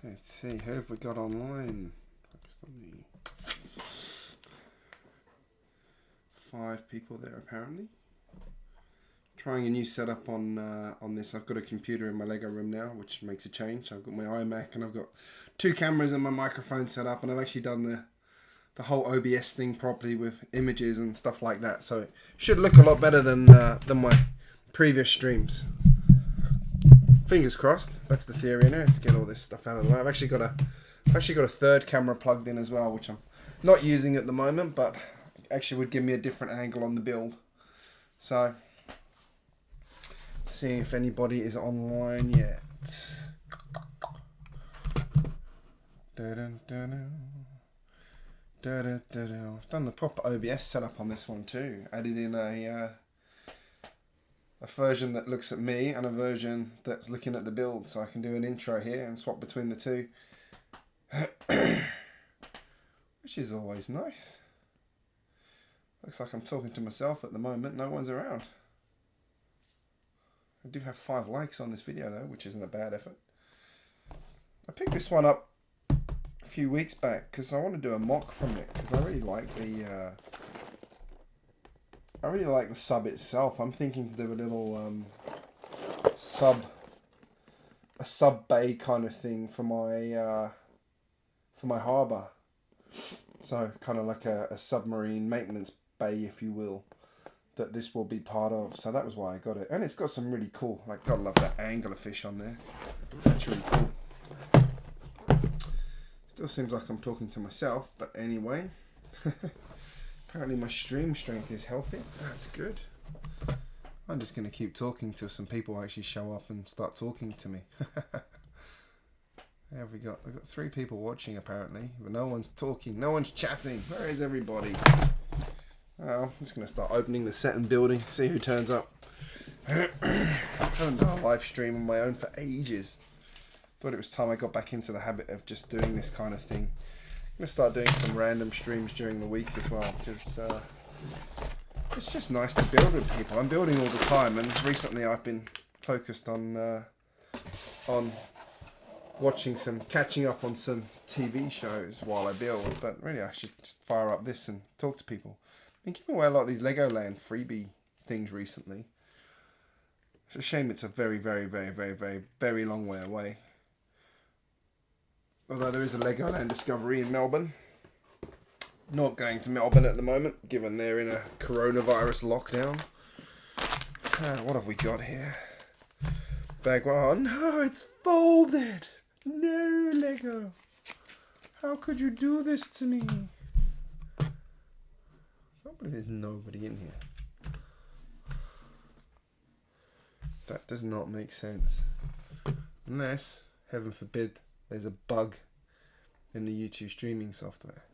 Let's see, who have we got online? Focused on the 5 people there apparently. Trying a new setup on this. I've got a computer in my Lego room now, which makes a change. I've got my iMac and I've got 2 cameras and my microphone set up, and I've actually done the whole OBS thing properly with images and stuff like that. So it should look a lot better than my previous streams. Fingers crossed. That's the theory. Now let's get all this stuff out of the way. I've actually got a 3rd camera plugged in as well, which I'm not using at the moment, but actually would give me a different angle on the build. So, seeing if anybody is online yet. I've done the proper OBS setup on this one too. Added in a version that looks at me and a version that's looking at the build, so I can do an intro here and swap between the 2. Which is always nice. Looks like I'm talking to myself at the moment. No one's around. I do have 5 likes on this video though, which isn't a bad effort. I picked this one up a few weeks back because I want to do a mock from it, because I really like the sub itself. I'm thinking to do a little sub bay kind of thing for my harbour. So kind of like a submarine maintenance bay, if you will, that this will be part of. So that was why I got it, and it's got some really cool, like, gotta love that anglerfish on there. That's really cool. Still seems like I'm talking to myself, but anyway. Apparently my stream strength is healthy. That's good. I'm just going to keep talking till some people actually show up and start talking to me. There we got. We've got 3 people watching apparently, but no one's talking. No one's chatting. Where is everybody? Oh, I'm just going to start opening the set and building. See who turns up. I haven't done a live stream on my own for ages. Thought it was time I got back into the habit of just doing this kind of thing. I'm going to start doing some random streams during the week as well, because it's just nice to build with people. I'm building all the time, and recently I've been focused on catching up on some TV shows while I build, but really I should just fire up this and talk to people. I've been giving away a lot of these Legoland freebie things recently. It's a shame it's a very, very, very, very, very, very long way away. Although there is a Legoland Discovery in Melbourne. Not going to Melbourne at the moment, given they're in a coronavirus lockdown. What have we got here? Bag one. Oh no, it's folded! No, Lego! How could you do this to me? I can't believe there's nobody in here. That does not make sense. Unless, heaven forbid, there's a bug in the YouTube streaming software.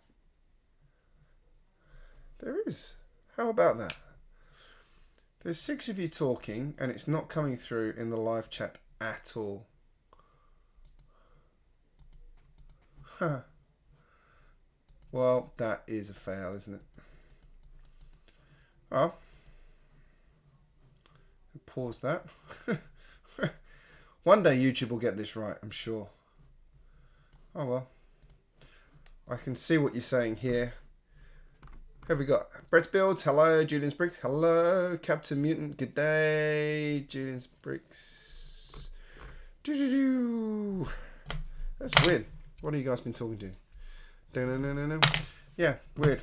There is. How about that? There's 6 of you talking and it's not coming through in the live chat at all. Huh. Well, that is a fail, isn't it? Well, pause that. One day YouTube will get this right, I'm sure. Oh well. I can see what you're saying here. Who have we got? Brett's Builds, hello. GJBricks, hello. Captain Mutant, good day. GJBricks. That's weird. What have you guys been talking to? Yeah, weird.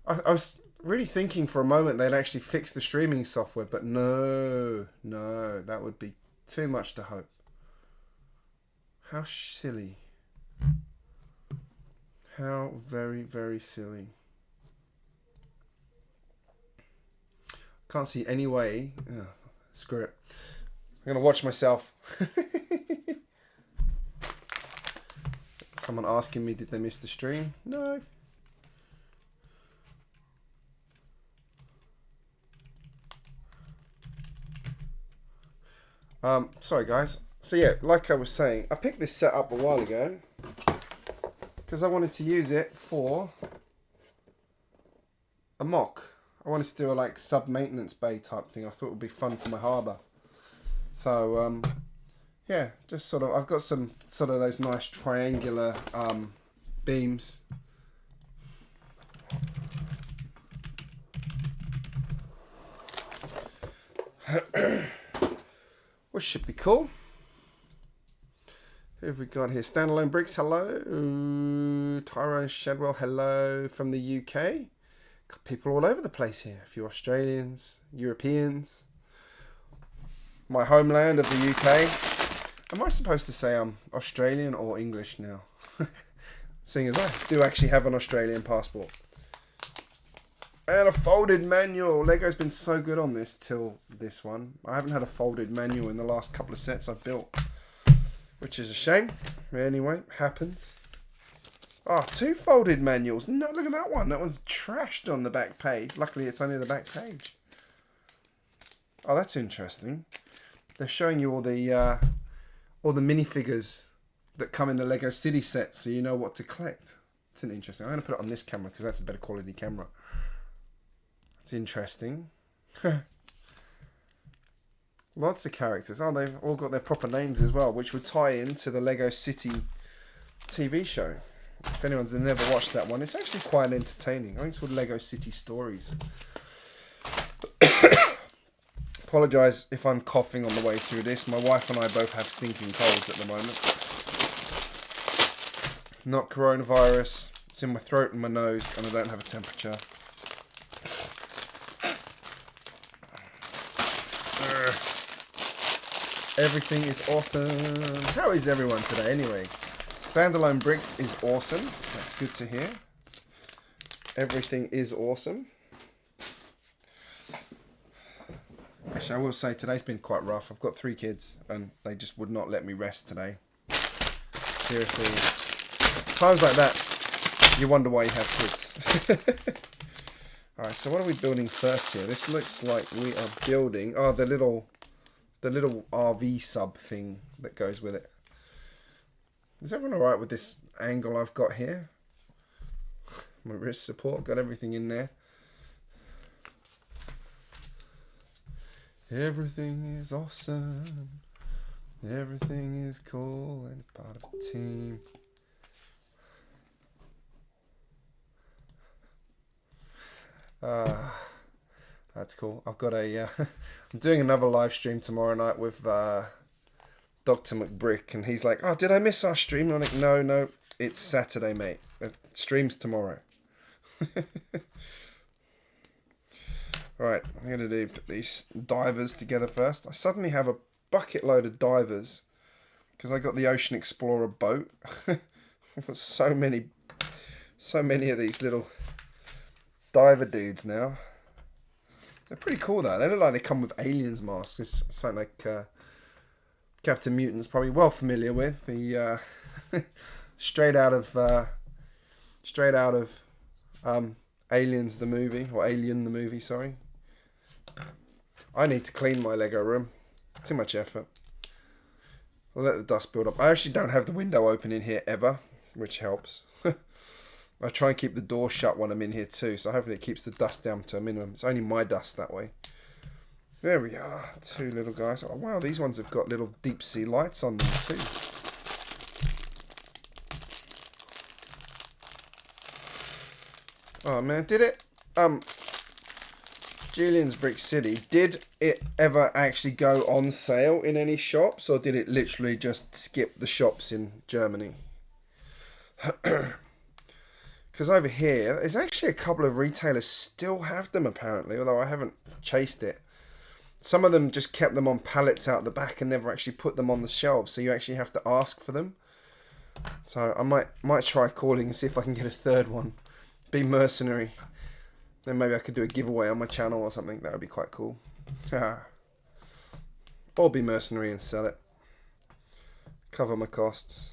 I was really thinking for a moment they'd actually fix the streaming software, but no, that would be too much to hope. How silly. How very, very silly. Can't see any way. Oh, screw it. I'm going to watch myself. Someone asking me, did they miss the stream? No. Sorry guys. So yeah, like I was saying, I picked this set up a while ago because I wanted to use it for a mock. I wanted to do a like sub-maintenance bay type thing. I thought it would be fun for my harbour. So yeah, just sort of, I've got some sort of those nice triangular beams. Which should be cool. Who have we got here? Standalone Bricks, hello. Tyrone Shadwell, hello from the UK. Got people all over the place here. A few Australians, Europeans. My homeland of the UK. Am I supposed to say I'm Australian or English now? Seeing as I do actually have an Australian passport. And a folded manual. Lego's been so good on this till this one. I haven't had a folded manual in the last couple of sets I've built. Which is a shame. Anyway, happens. Oh, 2 folded manuals. No, look at that one. That one's trashed on the back page. Luckily, it's only the back page. Oh, that's interesting. They're showing you all the minifigures that come in the Lego City set, so you know what to collect. It's an interesting. I'm going to put it on this camera because that's a better quality camera. It's interesting. Lots of characters. Oh, they've all got their proper names as well, which would tie into the Lego City TV show. If anyone's never watched that one, it's actually quite entertaining. I think it's called Lego City Stories. Apologise if I'm coughing on the way through this. My wife and I both have stinking colds at the moment. Not coronavirus. It's in my throat and my nose, and I don't have a temperature. Everything is awesome. How is everyone today anyway? Standalone Bricks is awesome. That's good to hear. Everything is awesome. Actually, I will say today's been quite rough. I've got 3 kids and they just would not let me rest today. Seriously. Times like that, you wonder why you have kids. Alright, so what are we building first here? This looks like we are building... Oh, the little RV sub thing that goes with it. Is everyone alright with this angle I've got here? My wrist support, got everything in there. Everything is awesome. Everything is cool and part of the team. That's cool. I've got a... I'm doing another live stream tomorrow night with Dr. McBrick, and he's like, "Oh, did I miss our stream?" I'm like, no, it's Saturday, mate. The stream's tomorrow. Right, I'm going to put these divers together first. I suddenly have a bucket load of divers because I got the Ocean Explorer boat. I've got so many of these little diver dudes now. They're pretty cool though. They look like they come with aliens masks. It's something like Captain Mutant's probably well familiar with. The straight out of Aliens the movie, or Alien the movie, sorry. I need to clean my Lego room. Too much effort. I'll let the dust build up. I actually don't have the window open in here ever, which helps. I try and keep the door shut when I'm in here too, so hopefully it keeps the dust down to a minimum. It's only my dust that way. There we are. 2 little guys. Oh wow, these ones have got little deep sea lights on them too. Oh man, did it? Julian's Brick City, did it ever actually go on sale in any shops, or did it literally just skip the shops in Germany? Because over here, there's actually a couple of retailers still have them apparently, although I haven't chased it. Some of them just kept them on pallets out the back and never actually put them on the shelves, so you actually have to ask for them. So I might try calling and see if I can get a third one. Be mercenary. Then maybe I could do a giveaway on my channel or something. That would be quite cool. Or be mercenary and sell it. Cover my costs.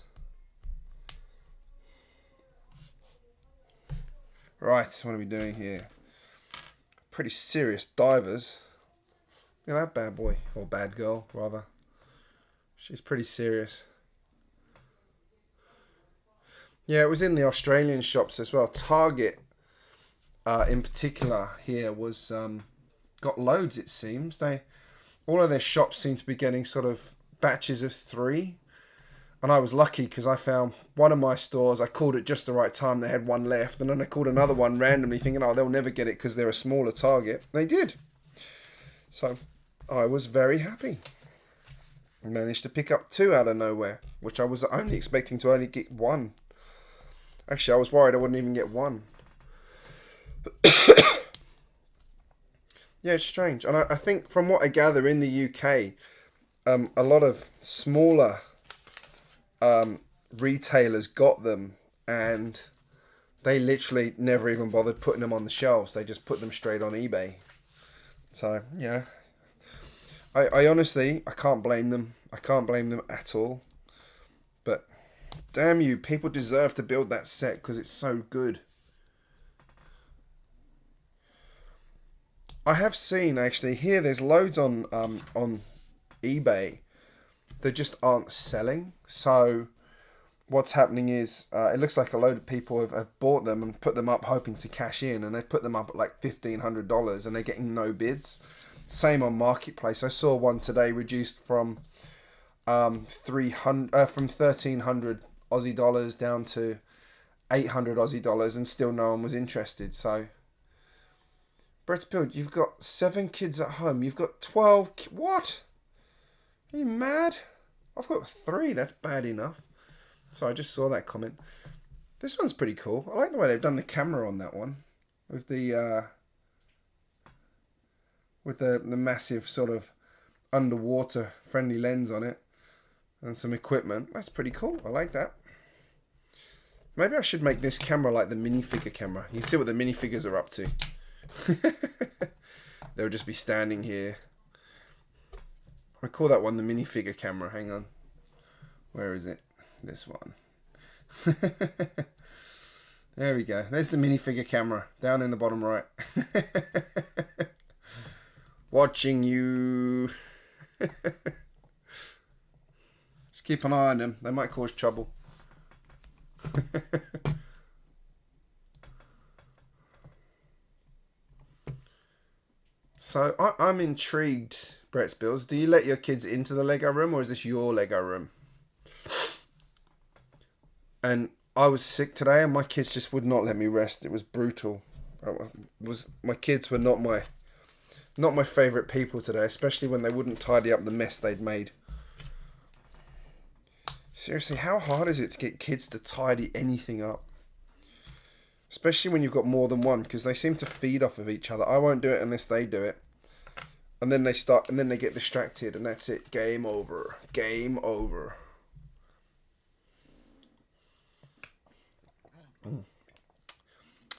Right, what are we doing here? Pretty serious divers. Look at that bad boy. Or bad girl, rather. She's pretty serious. Yeah, it was in the Australian shops as well. Target, in particular, here was got loads. It seems they all of their shops seem to be getting sort of batches of 3. And I was lucky because I found one of my stores, I called it just the right time, they had one left. And then I called another one randomly thinking, oh, they'll never get it because they're a smaller target. They did. So I was very happy. I managed to pick up 2 out of nowhere, which I was only expecting to only get 1. Actually, I was worried I wouldn't even get 1. Yeah, it's strange. And I think from what I gather in the UK, a lot of smaller retailers got them and they literally never even bothered putting them on the shelves. They just put them straight on eBay. So, yeah. I honestly, I can't blame them. I can't blame them at all. But, damn you, people deserve to build that set because it's so good. I have seen, actually, here there's loads on eBay that just aren't selling. So what's happening is it looks like a load of people have bought them and put them up hoping to cash in, and they put them up at like $1,500 and they're getting no bids. Same on Marketplace. I saw one today reduced from 1,300 Aussie dollars down to 800 Aussie dollars, and still no one was interested. So Brett's Build, you've got 7 kids at home. You've got 12. What? Are you mad? I've got 3. That's bad enough. So I just saw that comment. This one's pretty cool. I like the way they've done the camera on that one, with the massive sort of underwater friendly lens on it and some equipment. That's pretty cool. I like that. Maybe I should make this camera like the minifigure camera. You see what the minifigures are up to. They'll just be standing here. I call that one the minifigure camera. Hang on. Where is it? This one. There we go. There's the minifigure camera down in the bottom right. Watching you. Just keep an eye on them. They might cause trouble. So I'm intrigued, Brett's Bills. Do you let your kids into the Lego room, or is this your Lego room? And I was sick today, and my kids just would not let me rest. It was brutal. My kids were not my favourite people today, especially when they wouldn't tidy up the mess they'd made. Seriously, how hard is it to get kids to tidy anything up? Especially when you've got more than one, because they seem to feed off of each other. I won't do it unless they do it. And then they get distracted, and that's it. Game over. Game over.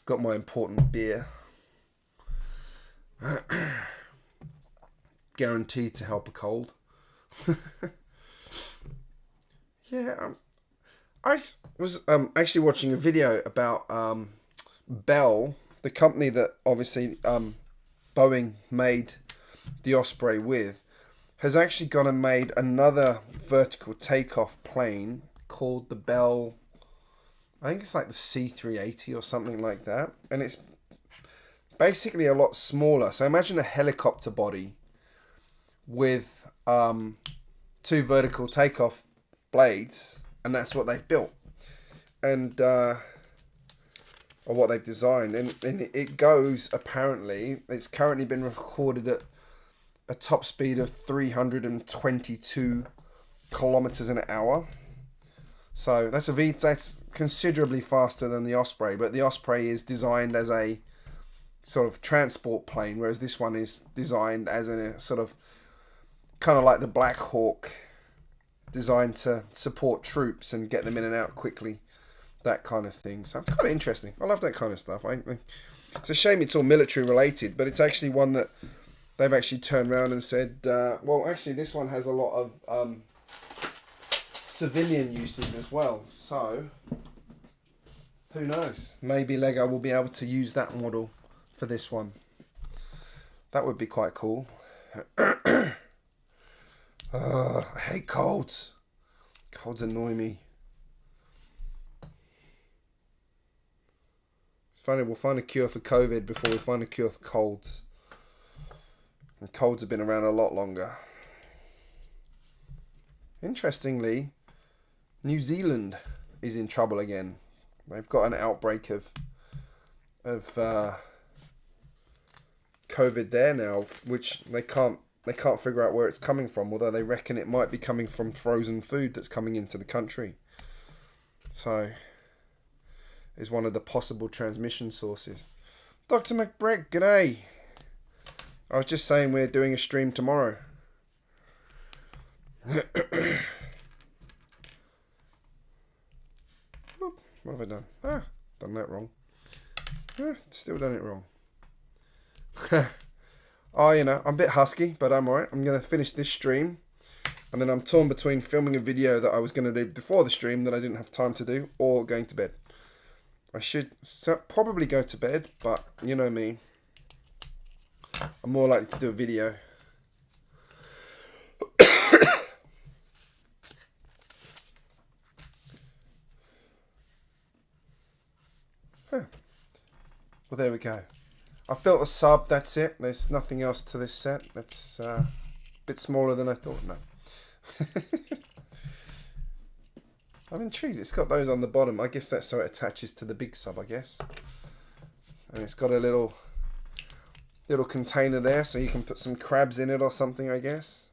Got my important beer. Guaranteed to help a cold. Yeah, I was actually watching a video about Bell, the company that obviously Boeing made the Osprey with, has actually gone and made another vertical takeoff plane called the Bell, I think it's like the C-380 or something like that, and it's basically a lot smaller. So imagine a helicopter body with 2 vertical takeoff blades, and that's what they've built, and or what they've designed, and it goes, apparently it's currently been recorded at a top speed of 322 kilometers an hour. So that's considerably faster than the Osprey, but the Osprey is designed as a sort of transport plane, whereas this one is designed as a sort of kind of like the Black Hawk, designed to support troops and get them in and out quickly, that kind of thing. So it's kind of interesting. I love that kind of stuff. It's a shame it's all military related, but it's actually one that they've actually turned around and said, well, actually this one has a lot of civilian uses as well. So who knows? Maybe Lego will be able to use that model for this one. That would be quite cool. I hate colds. Colds annoy me. It's funny, we'll find a cure for COVID before we find a cure for colds. The colds have been around a lot longer. Interestingly, New Zealand is in trouble again. They've got an outbreak of COVID there now, which they can't figure out where it's coming from, although they reckon it might be coming from frozen food that's coming into the country. So, is one of the possible transmission sources. Dr. McBrick, g'day. I was just saying we're doing a stream tomorrow. Oop, what have I done? Done that wrong. Still done it wrong. Oh, you know, I'm a bit husky, but I'm alright. I'm going to finish this stream. And then I'm torn between filming a video that I was going to do before the stream that I didn't have time to do, or going to bed. I should probably go to bed, but you know me. I'm more likely to do a video. Well, there we go. I've built a sub, that's it. There's nothing else to this set. That's a bit smaller than I thought. No. I'm intrigued. It's got those on the bottom. I guess that's so it attaches to the big sub, I guess. And it's got a little container there, so you can put some crabs in it or something, I guess.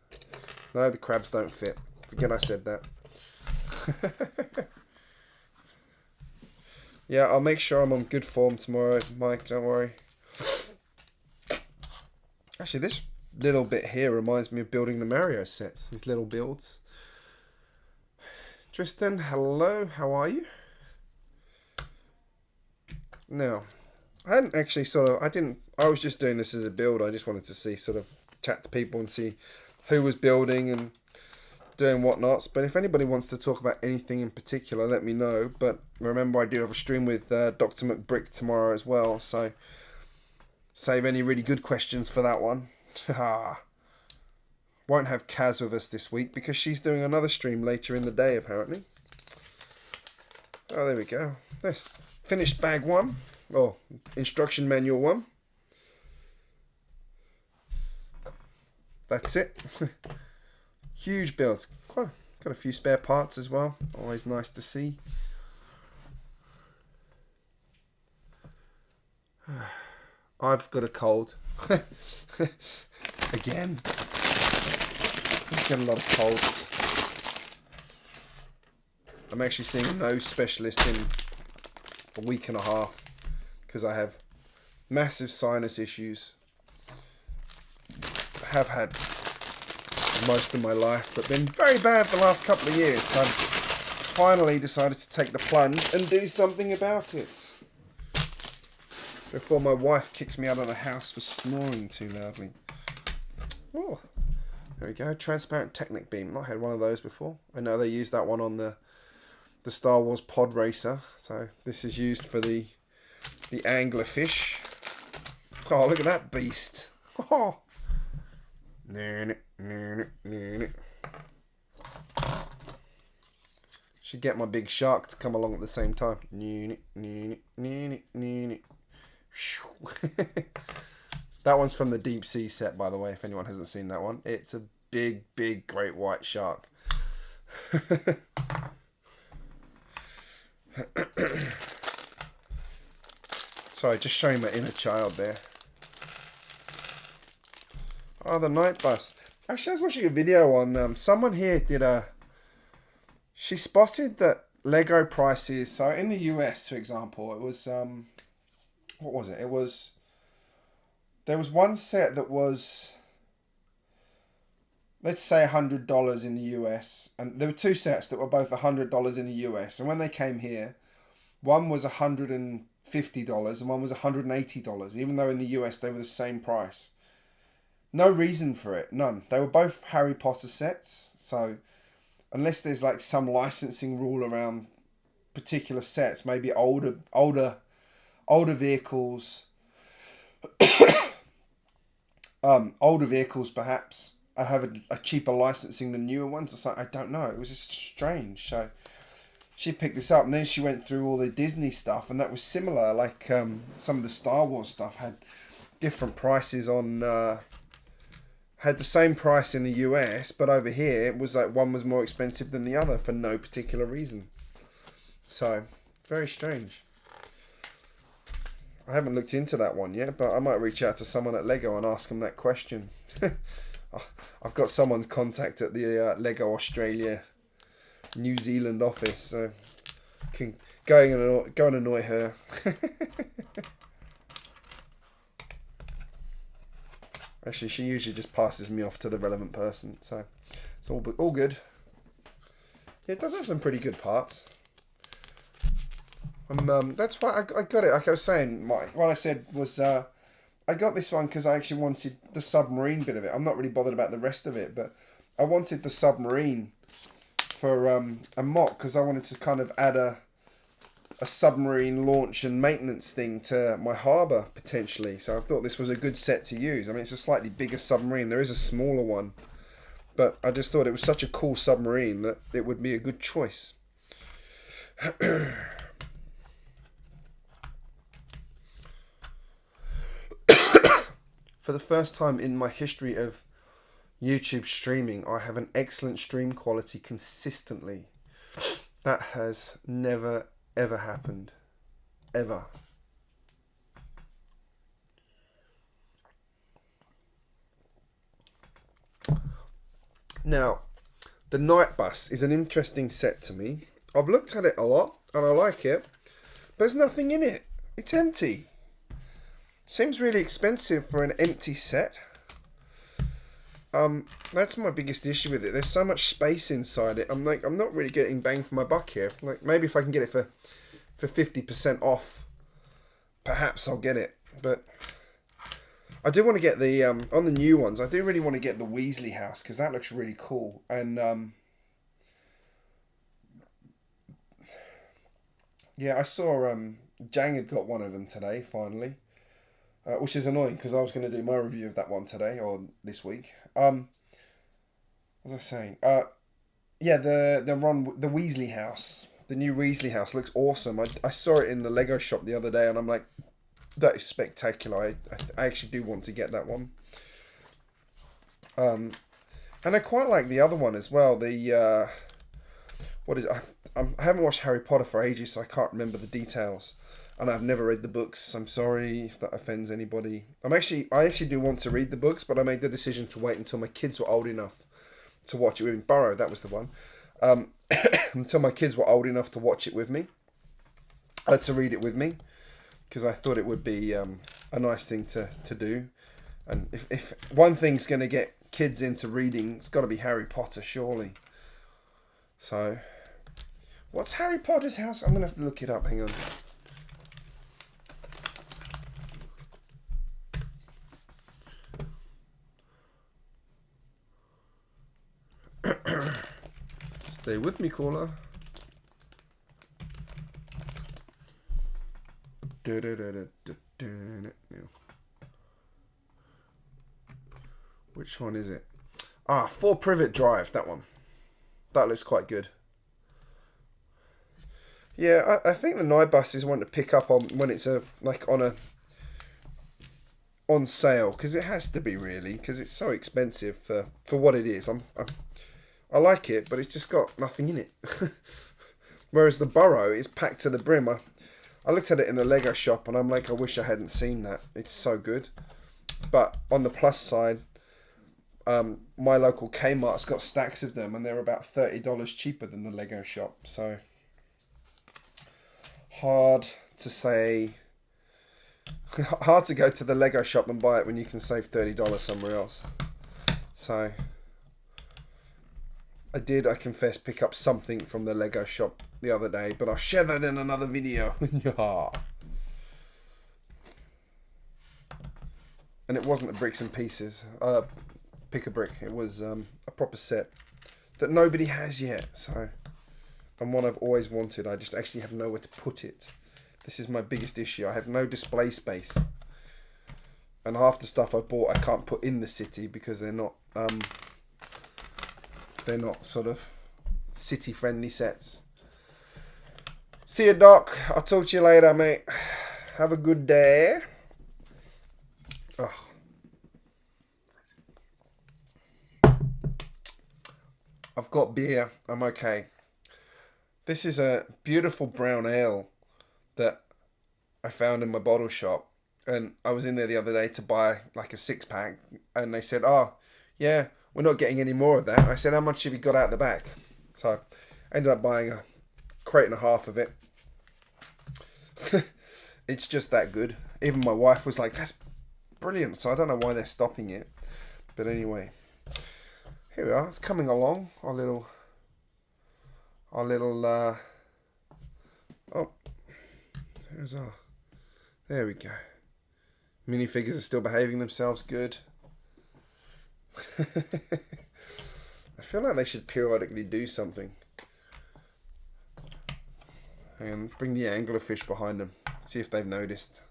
No, the crabs don't fit. Forget I said that. Yeah, I'll make sure I'm on good form tomorrow, Mike, don't worry. Actually, this little bit here reminds me of building the Mario sets, these little builds. Tristan, hello, how are you? Now, I hadn't actually I was just doing this as a build. I just wanted to see, chat to people and see who was building and doing whatnots. But if anybody wants to talk about anything in particular, let me know. But remember, I do have a stream with Dr. McBrick tomorrow as well, so save any really good questions for that one. Won't have Kaz with us this week because she's doing another stream later in the day, apparently. Oh, there we go. There's finished bag 1, or instruction manual 1. That's it. Huge builds. Got a few spare parts as well. Always nice to see. I've got a cold. Again. I get a lot of colds. I'm actually seeing a nose specialist in a week and a half because I have massive sinus issues. I have had most of my life, but been very bad the last couple of years. So I've finally decided to take the plunge and do something about it. Before my wife kicks me out of the house for snoring too loudly. Oh, there we go. Transparent Technic beam. Not had one of those before. I know they used that one on the Star Wars pod racer. So this is used for the Anglerfish. Oh, look at that beast. Oh. Should get my big shark to come along at the same time. That one's from the Deep Sea set, by the way, if anyone hasn't seen that one. It's a big, big great white shark. Sorry, just showing my inner child there. Oh, the night bus. Actually, I was watching a video on someone here she spotted that Lego prices. So in the US, for example, it was what was it? There was one set that was, let's say, $100 in the US, and there were two sets that were both $100 in the US. And when they came here, one was $150 and one was $180. Even though in the US they were the same price. No reason for it, none. They were both Harry Potter sets, so unless there's like some licensing rule around particular sets, maybe older vehicles, older vehicles perhaps have a cheaper licensing than newer ones or something. I don't know. It was just strange. So she picked this up, and then she went through all the Disney stuff, and that was similar. Like some of the Star Wars stuff had different prices on had the same price in the US, but over here it was like one was more expensive than the other for no particular reason. So, very strange. I haven't looked into that one yet, but I might reach out to someone at Lego and ask them that question. I've got someone's contact at the Lego Australia New Zealand office, so can go and annoy her. Actually, she usually just passes me off to the relevant person, so it's all good. Yeah, it does have some pretty good parts. That's why I got it. Like I was saying, what I said was I got this one because I actually wanted the submarine bit of it. I'm not really bothered about the rest of it, but I wanted the submarine for a mock because I wanted to kind of add a submarine launch and maintenance thing to my harbour potentially. So I thought this was a good set to use. I mean, it's a slightly bigger submarine. There is a smaller one, but I just thought it was such a cool submarine that it would be a good choice. For the first time in my history of YouTube streaming, I have an excellent stream quality consistently. That has never ever happened. Ever. Now, the Night Bus is an interesting set to me. I've looked at it a lot and I like it, but there's nothing in it. It's empty. Seems really expensive for an empty set. That's my biggest issue with it. There's so much space inside it. I'm not really getting bang for my buck here. Like, maybe if I can get it for 50% off, perhaps I'll get it. But I do want to get the on the new ones. I do really want to get the Weasley house because that looks really cool. And yeah, I saw Jang had got one of them today finally. Which is annoying because I was going to do my review of that one today or this week. What was I saying? Yeah, the Weasley house, the new Weasley house looks awesome. I saw it in the Lego shop the other day, and I'm like, that is spectacular. I actually do want to get that one. And I quite like the other one as well. The what is it? I haven't watched Harry Potter for ages, so I can't remember the details. And I've never read the books. I'm sorry if that offends anybody. I actually do want to read the books, but I made the decision to wait until my kids were old enough to watch it with me. Burrow, that was the one. Until my kids were old enough to watch it with me. To read it with me. Because I thought it would be a nice thing to do. And if one thing's going to get kids into reading, it's got to be Harry Potter, surely. So, what's Harry Potter's house? I'm going to have to look it up. Hang on. Stay with me, caller. Which one is it? 4 Privet Drive, that one. That looks quite good. Yeah, I think the Night Bus is one to pick up on when it's on sale, because it has to be, really, because it's so expensive for what it is. I like it, but it's just got nothing in it. Whereas the Burrow is packed to the brim. I looked at it in the Lego shop and I'm like, I wish I hadn't seen that. It's so good. But on the plus side, my local Kmart's got stacks of them and they're about $30 cheaper than the Lego shop. So, hard to say. Hard to go to the Lego shop and buy it when you can save $30 somewhere else. So, I confess, pick up something from the Lego shop the other day, but I'll share that in another video. And it wasn't a bricks and pieces, pick a brick. It was a proper set that nobody has yet. So, and one I've always wanted. I just actually have nowhere to put it. This is my biggest issue. I have no display space, and half the stuff I bought I can't put in the city because they're not sort of city friendly sets. See you, Doc. I'll talk to you later, mate. Have a good day. Oh. I've got beer. I'm okay. This is a beautiful brown ale that I found in my bottle shop. And I was in there the other day to buy like a 6-pack. And they said, oh, yeah, we're not getting any more of that. I said, how much have you got out the back? So I ended up buying a crate and a half of it. It's just that good. Even my wife was like, that's brilliant. So I don't know why they're stopping it. But anyway, here we are. It's coming along. Our little, oh, there we go. Minifigures are still behaving themselves good. I feel like they should periodically do something. Hang on, let's bring the anglerfish behind them. See if they've noticed.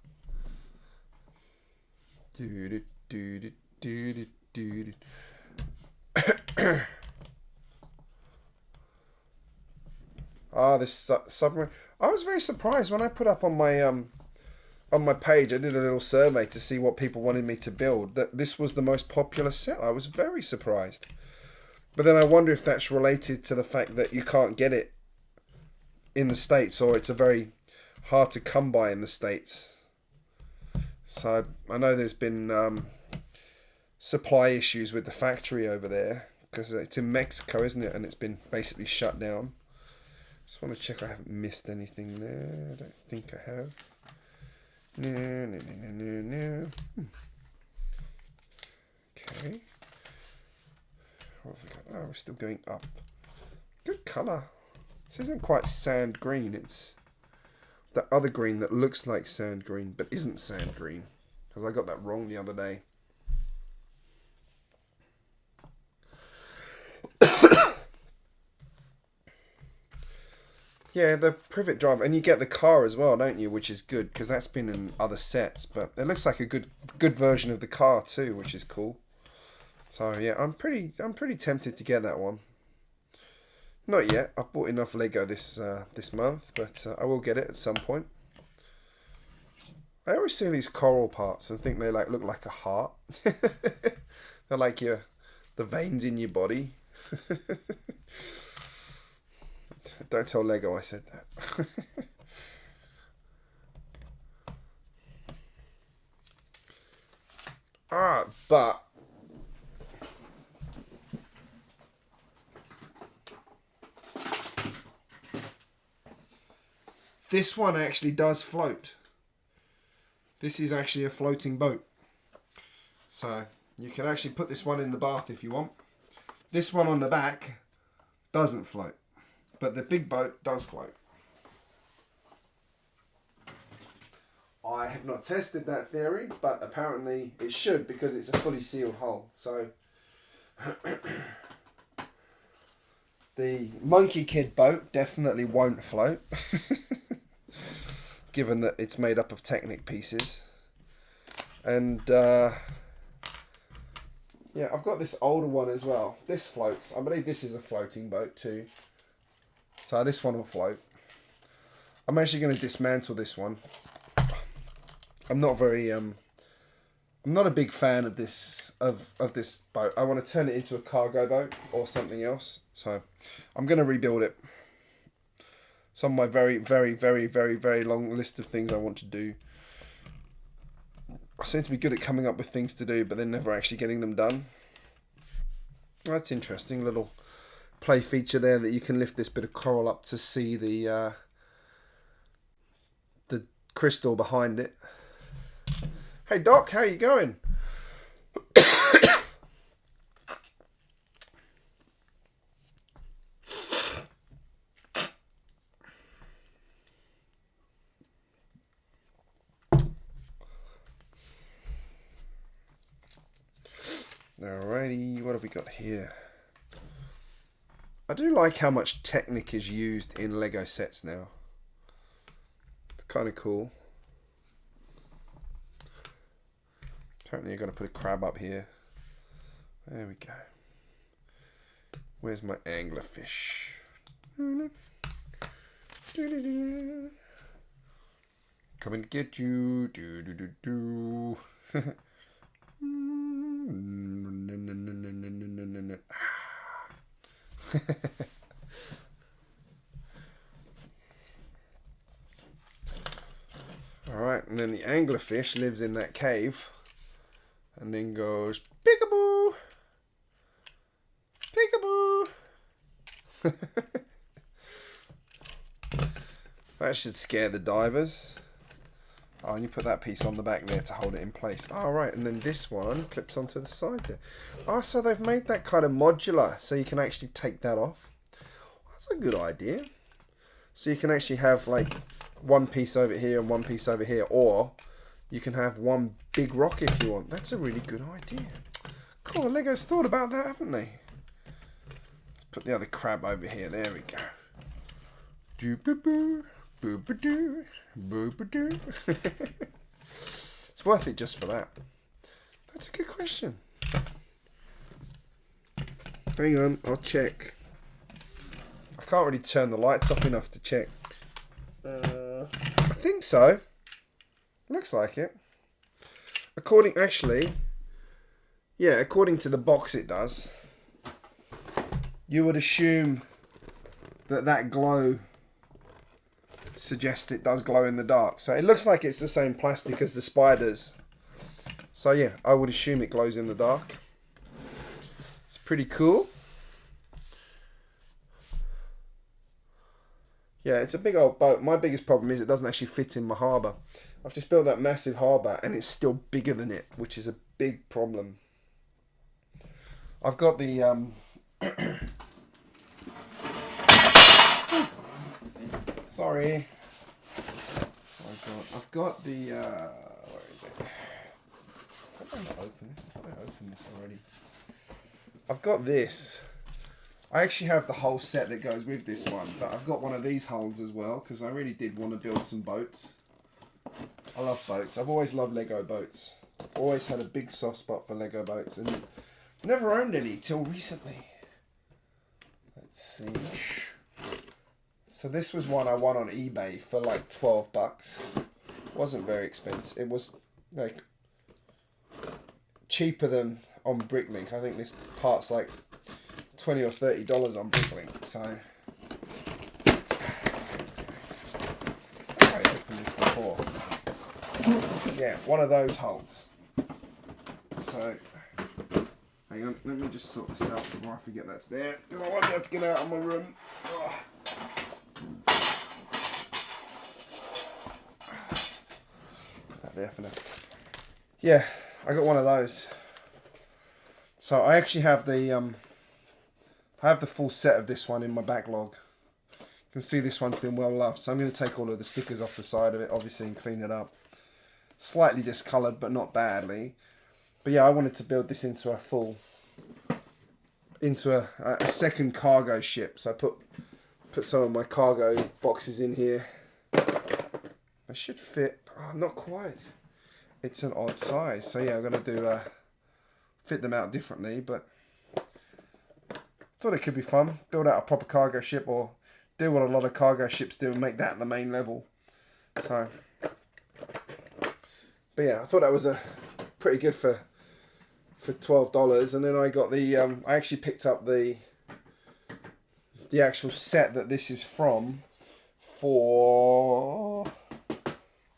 Ah, this submarine. I was very surprised when I put up on my page. I did a little survey to see what people wanted me to build. That this was the most popular set. I was very surprised. But then I wonder if that's related to the fact that you can't get it in the States, or it's a very hard to come by in the States. So I know there's been supply issues with the factory over there because it's in Mexico, isn't it? And it's been basically shut down. Just want to check I haven't missed anything there. I don't think I have. No. Okay. What have we got? Oh, we're still going up. Good colour. This isn't quite sand green. It's the other green that looks like sand green but isn't sand green. Because I got that wrong the other day. Yeah, the privet driver. And you get the car as well, don't you? Which is good, because that's been in other sets. But it looks like a good version of the car too, which is cool. So yeah, I'm pretty tempted to get that one. Not yet. I've bought enough Lego this month, but I will get it at some point. I always see these coral parts and think they look like a heart. They're like the veins in your body. Don't tell Lego I said that. But this one actually does float. This is actually a floating boat. So you can actually put this one in the bath if you want. This one on the back doesn't float, but the big boat does float. I have not tested that theory, but apparently it should, because it's a fully sealed hull. So the Monkey Kid boat definitely won't float. Given that it's made up of Technic pieces. And yeah, I've got this older one as well. This floats. I believe this is a floating boat too. So this one will float. I'm actually going to dismantle this one. I'm not a big fan of this this boat. I want to turn it into a cargo boat or something else. So I'm going to rebuild it. Some of my very, very, very, very, very long list of things I want to do. I seem to be good at coming up with things to do, but then never actually getting them done. That's interesting. Little play feature there that you can lift this bit of coral up to see the crystal behind it. Hey Doc, how you going? Alrighty, what have we got here? I do like how much Technic is used in Lego sets now. It's kind of cool. Apparently you're going to put a crab up here. There we go. Where's my anglerfish? Come and get you. Alright, and then the anglerfish lives in that cave and then goes peekaboo, peekaboo. That should scare the divers. Oh, and you put that piece on the back there to hold it in place. Oh, right, and then this one clips onto the side there. Oh, so they've made that kind of modular, so you can actually take that off. That's a good idea. So you can actually have like one piece over here and one piece over here, or you can have one big rock if you want. That's a really good idea. Cool, Lego's thought about that, haven't they? Let's put the other crab over here. There we go. Doo-boo-boo. Boo-ba-doo, boo-ba-doo. It's worth it just for that. That's a good question. Hang on, I'll check. I can't really turn the lights off enough to check. I think so. Looks like it. According to the box it does. You would assume that glow suggests it does glow in the dark. So it looks like it's the same plastic as the spiders. So yeah, I would assume it glows in the dark. It's pretty cool. Yeah, it's a big old boat. My biggest problem is it doesn't actually fit in my harbour. I've just built that massive harbour and it's still bigger than it, which is a big problem. I've got the sorry. I've got the where is it? Can I open this already? I've got this. I actually have the whole set that goes with this one, but I've got one of these hulls as well because I really did want to build some boats. I love boats. I've always loved Lego boats. Always had a big soft spot for Lego boats and never owned any till recently. Let's see. So this was one I won on eBay for like $12. Wasn't very expensive. It was like cheaper than on Bricklink. I think this part's like $20 or $30 on Bricklink. So I opened this before. Yeah, one of those holes. So hang on, let me just sort this out before I forget that's there. Because I want that to get out of my room. Oh. There for now. Yeah, I got one of those. So I actually have the full set of this one in my backlog. You can see this one's been well loved. So I'm going to take all of the stickers off the side of it, obviously, and clean it up. Slightly discoloured, but not badly. But yeah, I wanted to build this into a second cargo ship. So I put some of my cargo boxes in here. I should fit. Oh, not quite. It's an odd size. So yeah, I'm going to fit them out differently, but thought it could be fun. Build out a proper cargo ship, or do what a lot of cargo ships do and make that the main level. So, but yeah, I thought that was pretty good for $12. And then I got the, I actually picked up the actual set that this is from for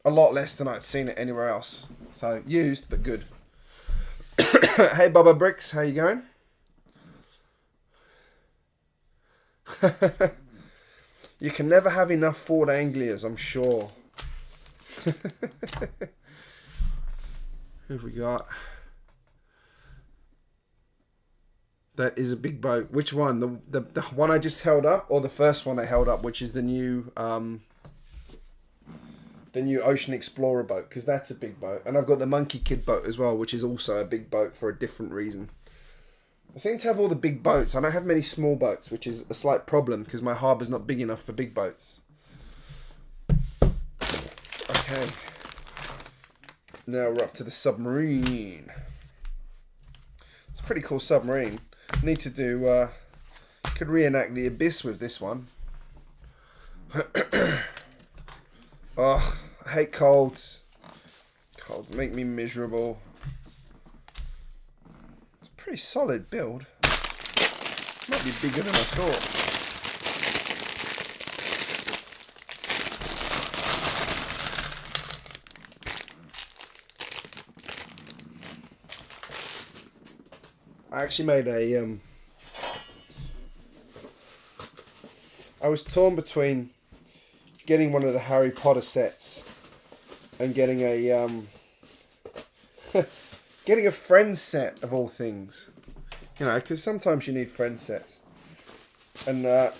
a lot less than I'd seen it anywhere else. So used, but good. Hey GJBricks, how you going? You can never have enough Ford Anglias, I'm sure. Who have we got? That is a big boat. Which one? The one I just held up, or the first one I held up, which is the new Ocean Explorer boat, because that's a big boat. And I've got the Monkey Kid boat as well, which is also a big boat for a different reason. I seem to have all the big boats. I don't have many small boats, which is a slight problem because my harbour's not big enough for big boats. Okay. Now we're up to the Submarine. It's a pretty cool submarine. Need to do, could reenact the Abyss with this one. Oh, I hate colds. Colds make me miserable. It's a pretty solid build. Might be bigger than I thought. I actually made a I was torn between getting one of the Harry Potter sets and getting a getting a friend set of all things. You know, because sometimes you need friend sets. And I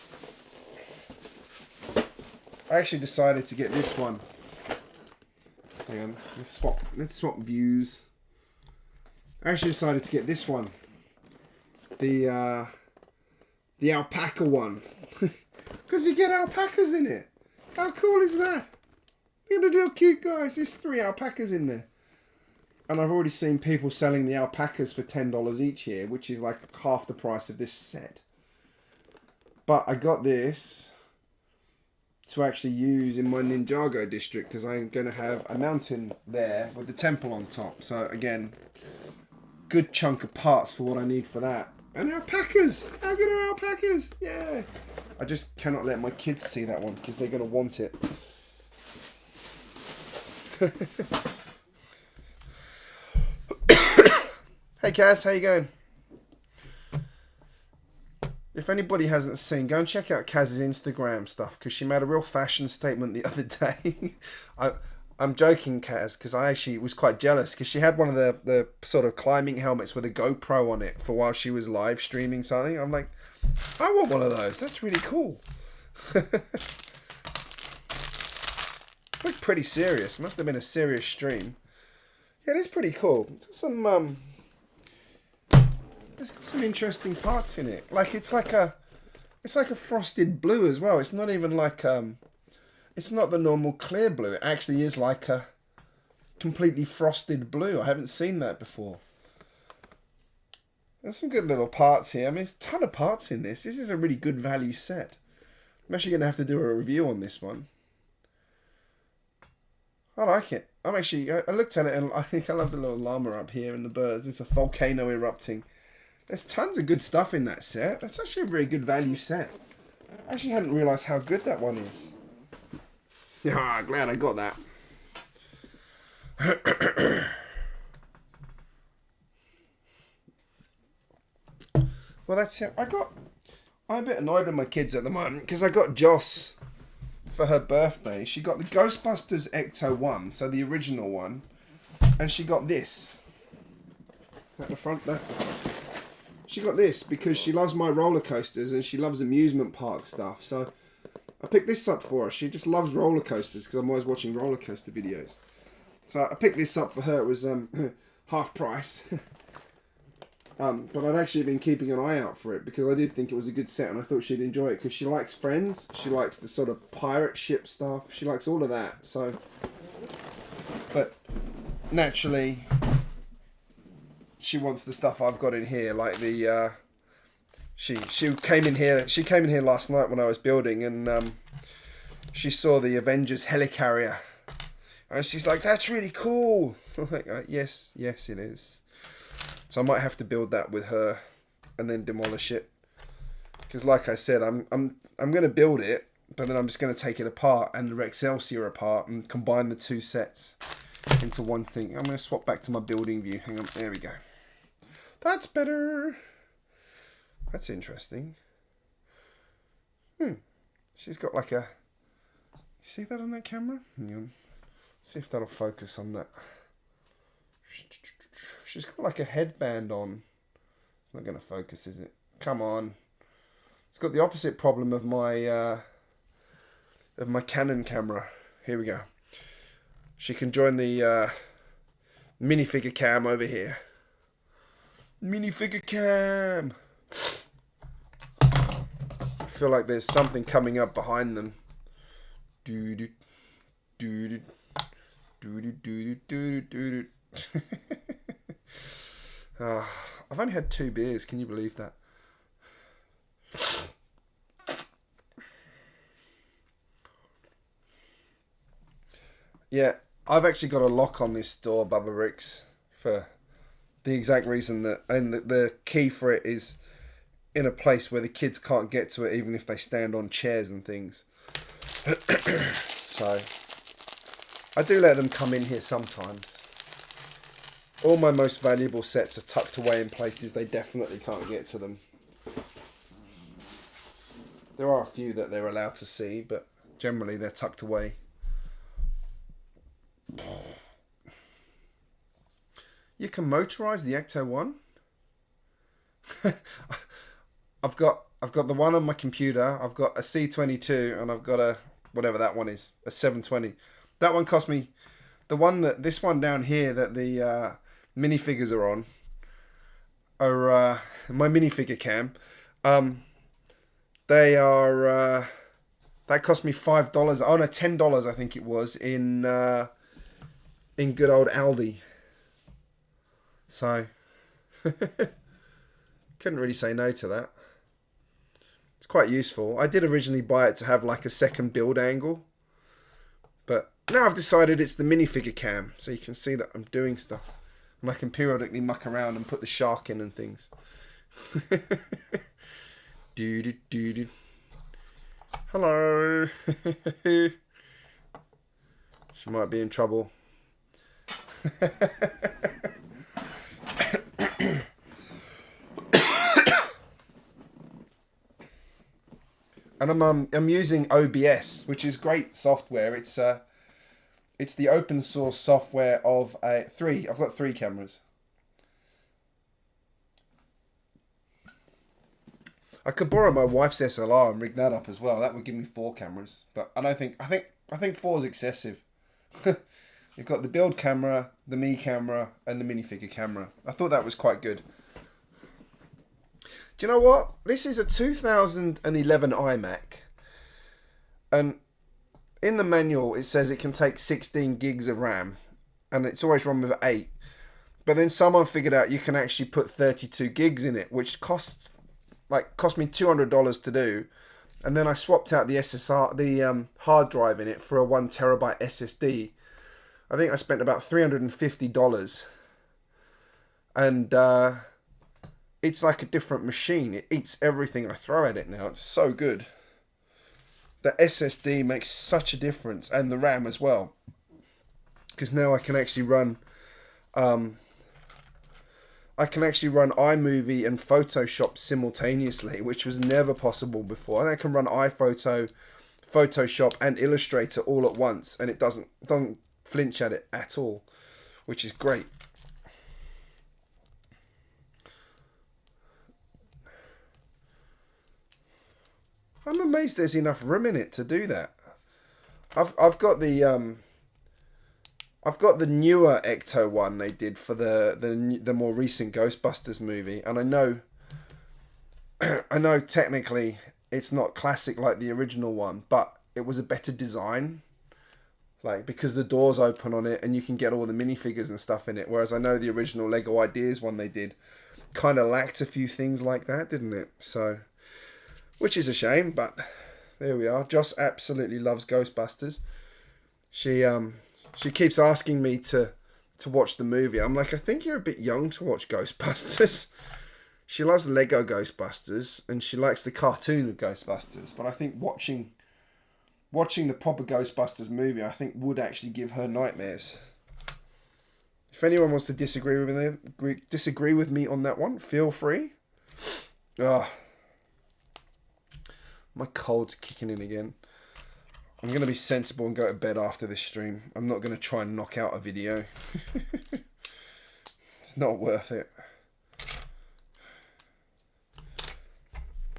actually decided to get this one. Hang on, let's swap views. I actually decided to get this one. The alpaca one. Because you get alpacas in it. How cool is that? Look at the little cute guys. There's 3 alpacas in there. And I've already seen people selling the alpacas for $10 each here, which is like half the price of this set. But I got this to actually use in my Ninjago district because I'm going to have a mountain there with the temple on top. So again, good chunk of parts for what I need for that. And alpacas! How good are alpacas? Yeah! I just cannot let my kids see that one because they're going to want it. Hey Kaz, how you going? If anybody hasn't seen, go and check out Kaz's Instagram stuff because she made a real fashion statement the other day. I'm joking, Kaz, because I actually was quite jealous because she had one of the sort of climbing helmets with a GoPro on it for while she was live streaming something. I'm like, I want one of those. That's really cool. Looked pretty serious. Must have been a serious stream. Yeah, it is pretty cool. It's got some interesting parts in it. Like it's like a frosted blue as well. It's not even like it's not the normal clear blue. It actually is like a completely frosted blue. I haven't seen that before. There's some good little parts here. I mean, there's a ton of parts in this. This is a really good value set. I'm actually going to have to do a review on this one. I like it. I looked at it and I think I love the little llama up here and the birds. It's a volcano erupting. There's tons of good stuff in that set. That's actually a very good value set. I actually hadn't realised how good that one is. Yeah, glad I got that. Well, that's it. I'm a bit annoyed with my kids at the moment because I got Joss for her birthday. She got the Ghostbusters Ecto 1, so the original one, and she got this. Is that the front? That's the front. She got this because she loves my roller coasters and she loves amusement park stuff. So I picked this up for her. She just loves roller coasters because I'm always watching roller coaster videos. So I picked this up for her. It was half price. But I'd actually been keeping an eye out for it because I did think it was a good set and I thought she'd enjoy it because she likes Friends. She likes the sort of pirate ship stuff. She likes all of that. So, but naturally, she wants the stuff I've got in here, like the she came in here. She came in here last night when I was building, and she saw the Avengers helicarrier, and she's like, "That's really cool." I'm like, "Yes, yes, it is." So I might have to build that with her, and then demolish it, because like I said, I'm going to build it, but then I'm just going to take it apart and the Excelsior apart and combine the two sets into one thing. I'm going to swap back to my building view. Hang on, there we go. That's better. That's interesting. She's got like a... See that on that camera? Hang on. See if that'll focus on that. She's got like a headband on. It's not going to focus, is it? Come on. It's got the opposite problem of my Canon camera. Here we go. She can join the minifigure cam over here. Minifigure cam. I feel like there's something coming up behind them. Doo-doo, doo-doo, doo-doo, doo-doo, doo-doo. I've only had 2 beers. Can you believe that? Yeah, I've actually got a lock on this door, GJBricks, for the exact reason that, and the key for it is in a place where the kids can't get to it, even if they stand on chairs and things. So I do let them come in here sometimes. All my most valuable sets are tucked away in places they definitely can't get to them. There are a few that they're allowed to see, but generally they're tucked away. You can motorize the Ecto 1. I've got the one on my computer. I've got a C22 and I've got a whatever that one is, a 720. That one cost me this one down here that the minifigures are on are my minifigure cam. They are that cost me $5. Oh no, $10 I think it was in good old Aldi. So couldn't really say no to that. It's quite useful. I did originally buy it to have like a second build angle, but now I've decided it's the minifigure cam, so you can see that I'm doing stuff, and I can periodically muck around and put the shark in and things. Hello. She might be in trouble. And I'm using OBS, which is great software. It's the open source software of three. I've got 3 cameras. I could borrow my wife's SLR and rig that up as well. That would give me 4 cameras. But I think 4 is excessive. You've got the build camera, the me camera, and the minifigure camera. I thought that was quite good. Do you know what? This is a 2011 iMac. And in the manual, it says it can take 16 gigs of RAM. And it's always run with 8. But then someone figured out you can actually put 32 gigs in it, which cost me $200 to do. And then I swapped out the hard drive in it for a 1 terabyte SSD. I think I spent about $350. And it's like a different machine. It eats everything I throw at it now. It's so good. The SSD makes such a difference, and the RAM as well. Because now I can actually run iMovie and Photoshop simultaneously, which was never possible before. And I can run iPhoto, Photoshop, and Illustrator all at once, and it doesn't flinch at it at all, which is great. I'm amazed there's enough room in it to do that. I've got the newer Ecto one they did for the more recent Ghostbusters movie, and I know technically it's not classic like the original one, but it was a better design, like because the doors open on it and you can get all the minifigures and stuff in it. Whereas I know the original Lego Ideas one they did kind of lacked a few things like that, didn't it? So. Which is a shame, but there we are. Joss absolutely loves Ghostbusters. She keeps asking me to watch the movie. I'm like, I think you're a bit young to watch Ghostbusters. She loves Lego Ghostbusters and she likes the cartoon of Ghostbusters. But I think watching the proper Ghostbusters movie, I think would actually give her nightmares. If anyone wants to disagree with me on that one, feel free. Ugh. My cold's kicking in again. I'm going to be sensible and go to bed after this stream. I'm not going to try and knock out a video. It's not worth it.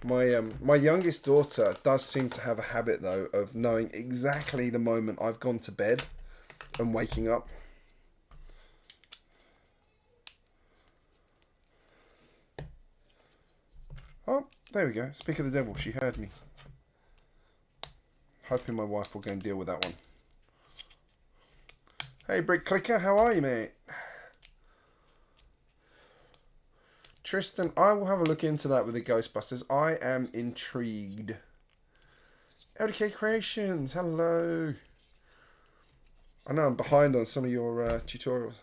My youngest daughter does seem to have a habit, though, of knowing exactly the moment I've gone to bed and waking up. Oh, there we go. Speak of the devil, she heard me. Hoping my wife will go and deal with that one. Hey, Brick Clicker, how are you, mate? Tristan, I will have a look into that with the Ghostbusters. I am intrigued. LDK Creations, hello. I know I'm behind on some of your tutorials.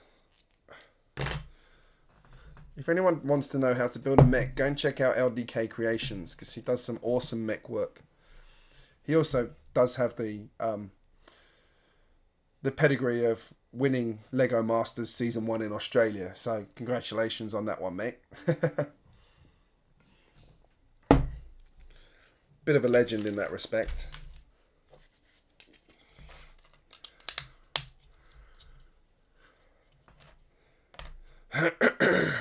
If anyone wants to know how to build a mech, go and check out LDK Creations, because he does some awesome mech work. He also does have the pedigree of winning Lego Masters Season 1 in Australia. So congratulations on that one, mate. Bit of a legend in that respect.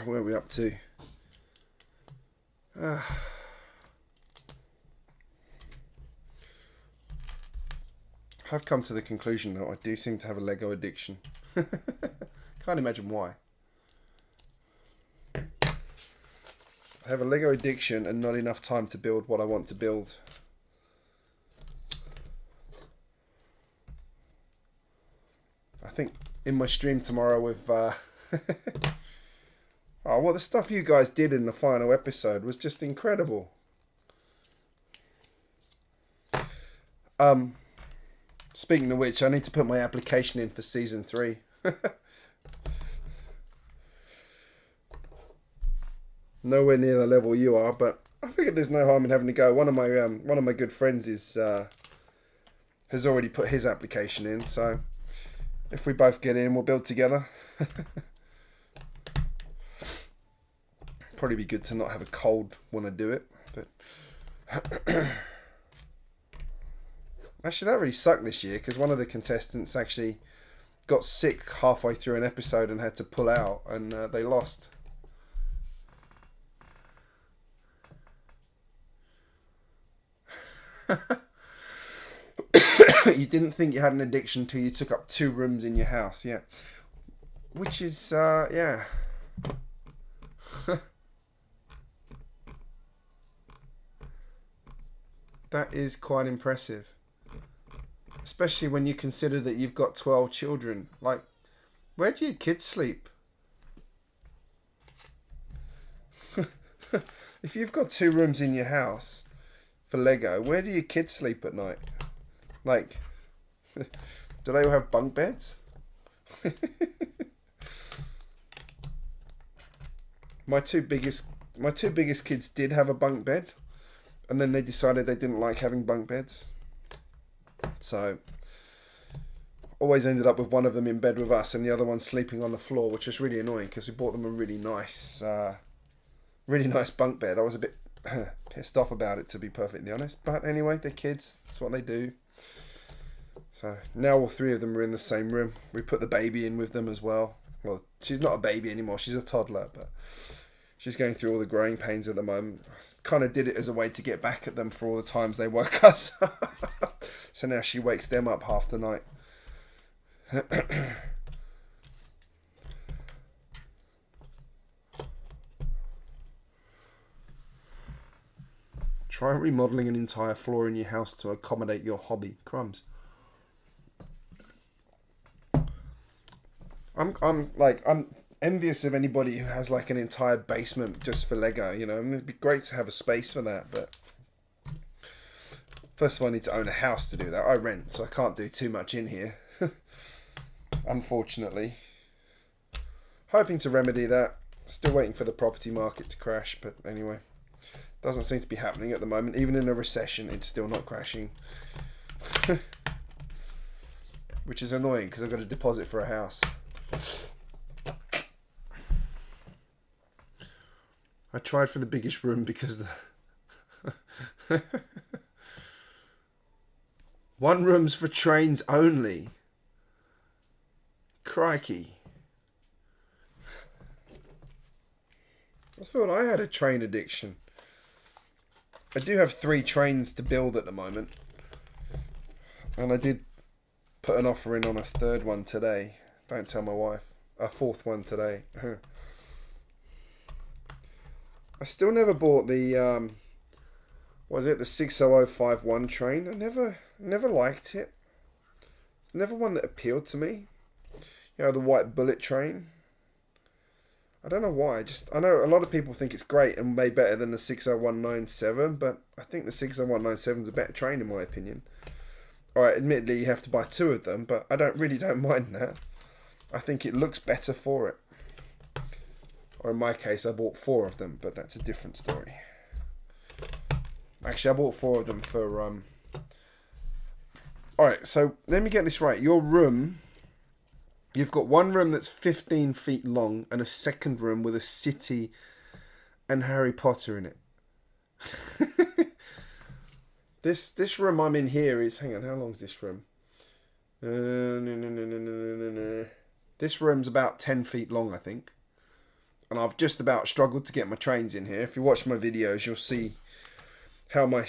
Where are we up to? I've come to the conclusion that I do seem to have a Lego addiction. Can't imagine why. I have a Lego addiction and not enough time to build what I want to build. I think in my stream tomorrow with oh, well, the stuff you guys did in the final episode was just incredible. Speaking of which, I need to put my application in for Season 3. Nowhere near the level you are, but I figured there's no harm in having to go. One of my good friends is has already put his application in, so if we both get in, we'll build together. Probably be good to not have a cold when I do it, but actually that really sucked this year because one of the contestants actually got sick halfway through an episode and had to pull out, and they lost. You didn't think you had an addiction till you took up 2 rooms in your house, yeah. Which is, yeah. That is quite impressive. Especially when you consider that you've got 12 children. Like, where do your kids sleep? If you've got 2 rooms in your house for Lego, where do your kids sleep at night? Like, do they all have bunk beds? My two biggest kids did have a bunk bed, and then they decided they didn't like having bunk beds. So, always ended up with one of them in bed with us and the other one sleeping on the floor, which was really annoying because we bought them a really nice bunk bed. I was a bit pissed off about it, to be perfectly honest. But anyway, they're kids. That's what they do. So now all 3 of them are in the same room. We put the baby in with them as well. Well, she's not a baby anymore. She's a toddler, but she's going through all the growing pains at the moment. Kind of did it as a way to get back at them for all the times they woke us. So now she wakes them up half the night. Try remodeling an entire floor in your house to accommodate your hobby. Crumbs. I'm envious of anybody who has like an entire basement just for Lego, you know. I mean, it'd be great to have a space for that, but first of all I need to own a house to do that. I rent, so I can't do too much in here. Unfortunately. Hoping to remedy that. Still waiting for the property market to crash, but anyway. Doesn't seem to be happening at the moment. Even in a recession, it's still not crashing. Which is annoying because I've got a deposit for a house. I tried for the biggest room because the one room's for trains only. Crikey. I thought I had a train addiction. I do have 3 trains to build at the moment. And I did put an offer in on a 3rd one today. Don't tell my wife. A 4th one today. I still never bought the the 60051 train. I never liked it. It's never one that appealed to me. You know, the white bullet train. I don't know why. I know a lot of people think it's great and way better than the 60197, but I think the 60197 is a better train in my opinion. Alright, admittedly you have to buy 2 of them, but I really don't mind that. I think it looks better for it. Or in my case, I bought 4 of them, but that's a different story. Actually, I bought 4 of them for... Alright, so let me get this right. Your room... You've got one room that's 15 feet long and a second room with a city and Harry Potter in it. This room I'm in here is... Hang on, how long is this room? This room's about 10 feet long, I think. And I've just about struggled to get my trains in here. If you watch my videos, you'll see how my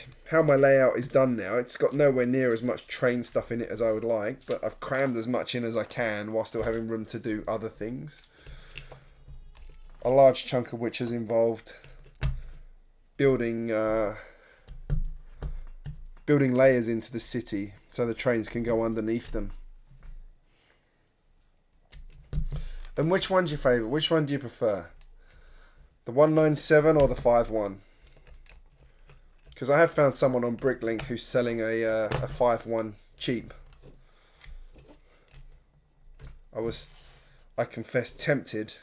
layout is done now. It's got nowhere near as much train stuff in it as I would like, but I've crammed as much in as I can while still having room to do other things. A large chunk of which has involved building layers into the city so the trains can go underneath them. And which one's your favourite? Which one do you prefer? The 197 or the 51? Because I have found someone on Bricklink who's selling a 5.1 cheap. I confess, tempted.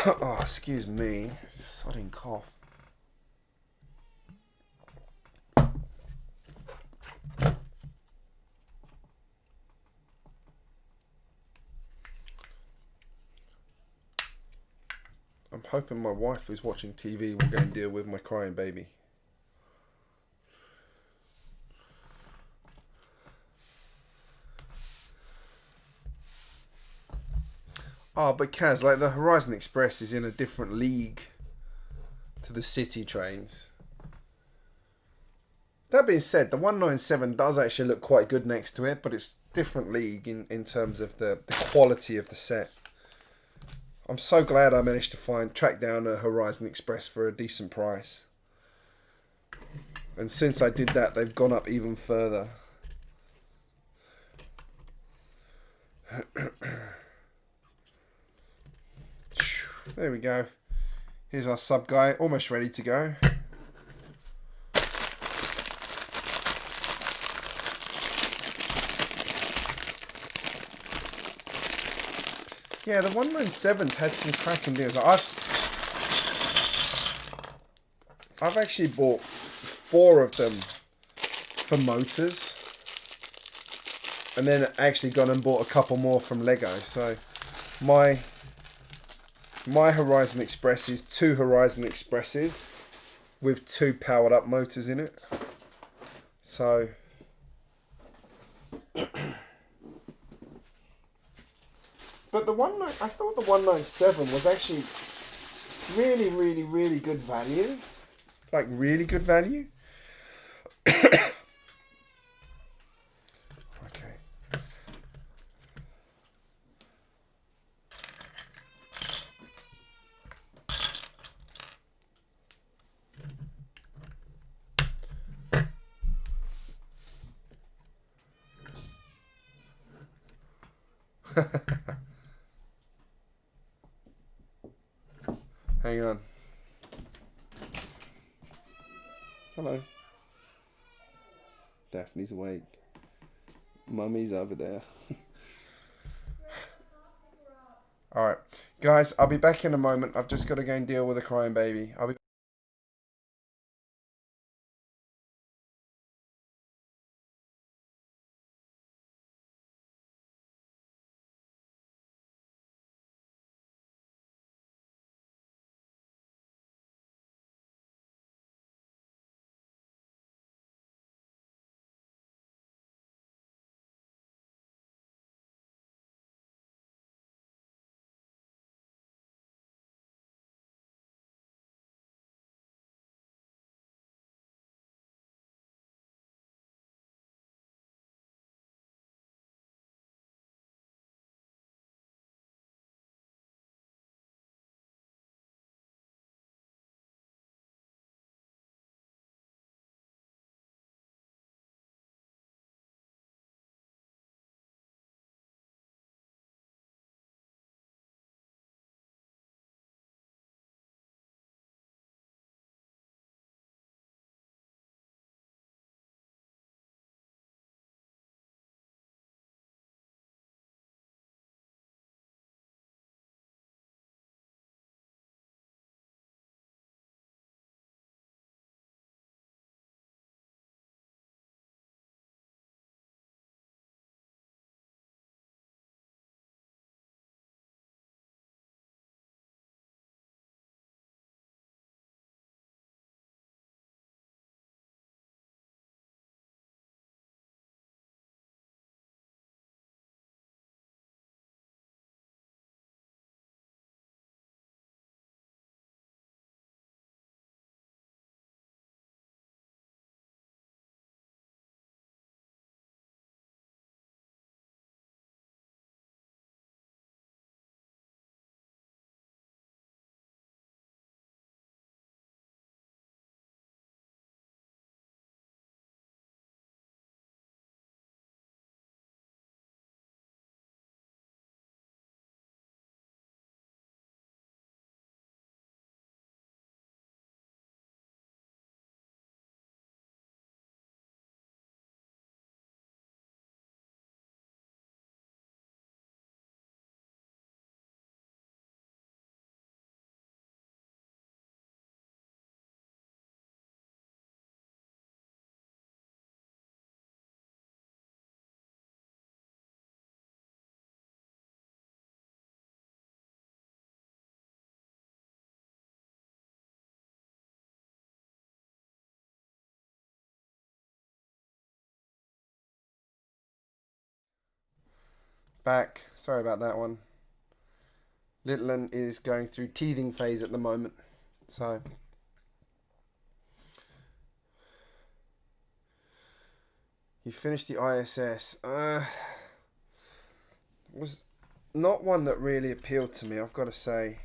Oh, excuse me. Sodding cough. I'm hoping my wife who's watching TV will go and deal with my crying baby. Oh, but Kaz, like the Horizon Express is in a different league to the city trains. That being said, the 197 does actually look quite good next to it, but it's different league in terms of the quality of the set. I'm so glad I managed to track down a Horizon Express for a decent price. And since I did that, they've gone up even further. There we go. Here's our sub guy, almost ready to go. Yeah, the 197's had some cracking deals. I've actually bought 4 of them for motors, and then actually gone and bought a couple more from Lego. So my Horizon Express is 2 Horizon Expresses with 2 powered up motors in it. So but I thought the 197 was actually really, really, really good value. Like really good value. Okay. Hang on. Hello. Daphne's awake. Mummy's over there. Alright. Guys, I'll be back in a moment. I've just got to go and deal with a crying baby. I'll be Back. Sorry about that one. Little one is going through teething phase at the moment. So you finished the ISS. Was not one that really appealed to me, I've got to say.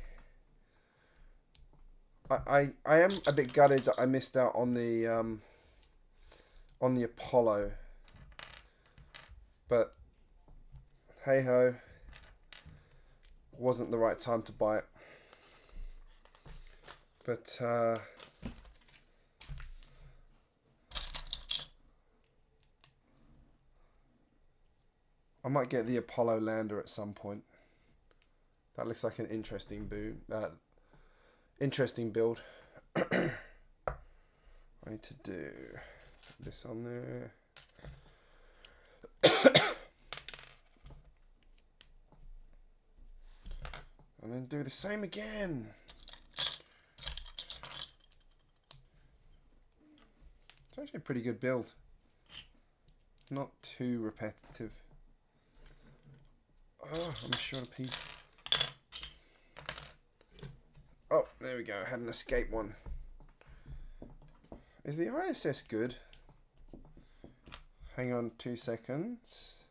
I am a bit gutted that I missed out on the Apollo. But hey ho, wasn't the right time to buy it. But I might get the Apollo lander at some point. That looks like an interesting build. I need to do this on there. And then do the same again. It's actually a pretty good build. Not too repetitive. Oh, I'm short a piece. Oh, there we go. I had an escape one. Is the ISS good? Hang on 2 seconds.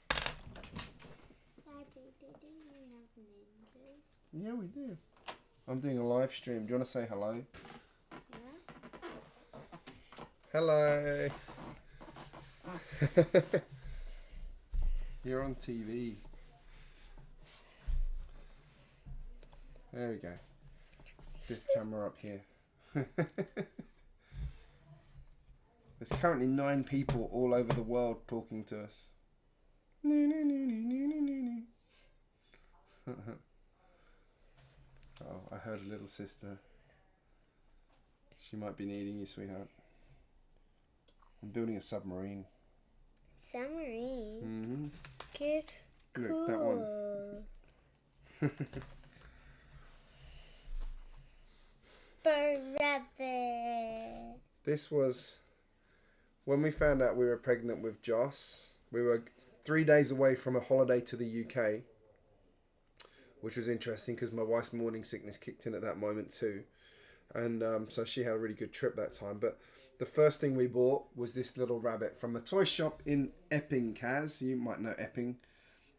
Daddy, didn't you have ninjas? Yeah, we do. I'm doing a live stream. Do you want to say hello? Yeah. Hello. You're on TV. There we go. Fifth camera up here. There's currently 9 people all over the world talking to us. Oh, I heard a little sister. She might be needing you, sweetheart. I'm building a submarine. Submarine? Cool. Look, that one. Rabbit. This was when we found out we were pregnant with Joss. We were 3 days away from a holiday to the UK, which was interesting because my wife's morning sickness kicked in at that moment too, and so she had a really good trip that time. But the first thing we bought was this little rabbit from a toy shop in Epping, Kaz. You might know Epping.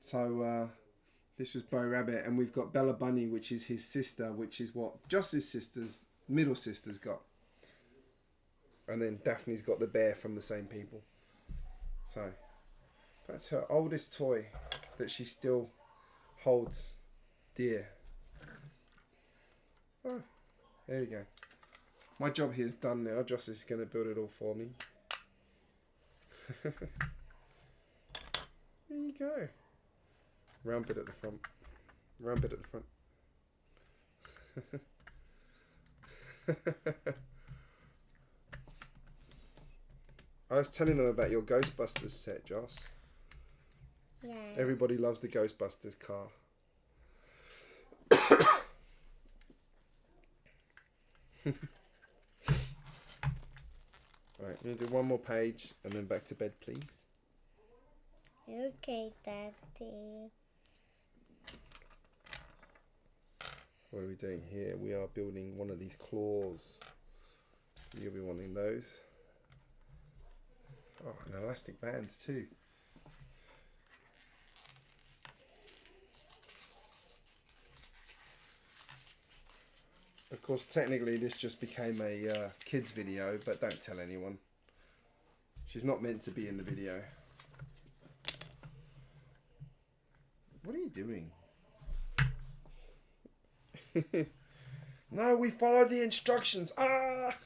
So this was Bo Rabbit, and we've got Bella Bunny, which is his sister, which is what Joss's sister's middle sister's got. And then Daphne's got the bear from the same people. So that's her oldest toy that she still holds dear. Oh, there you go. My job here is done now. Joss is going to build it all for me. There you go. Round bit at the front. Round bit at the front. I was telling them about your Ghostbusters set, Joss. Yeah. Everybody loves the Ghostbusters car. Right, you do one more page and then back to bed, please. Okay, Daddy. What are we doing here? We are building one of these claws. So you'll be wanting those. Oh, and elastic bands too. Of course, technically this just became a kids video, but don't tell anyone. She's not meant to be in the video. What are you doing? No, we follow the instructions. Ah!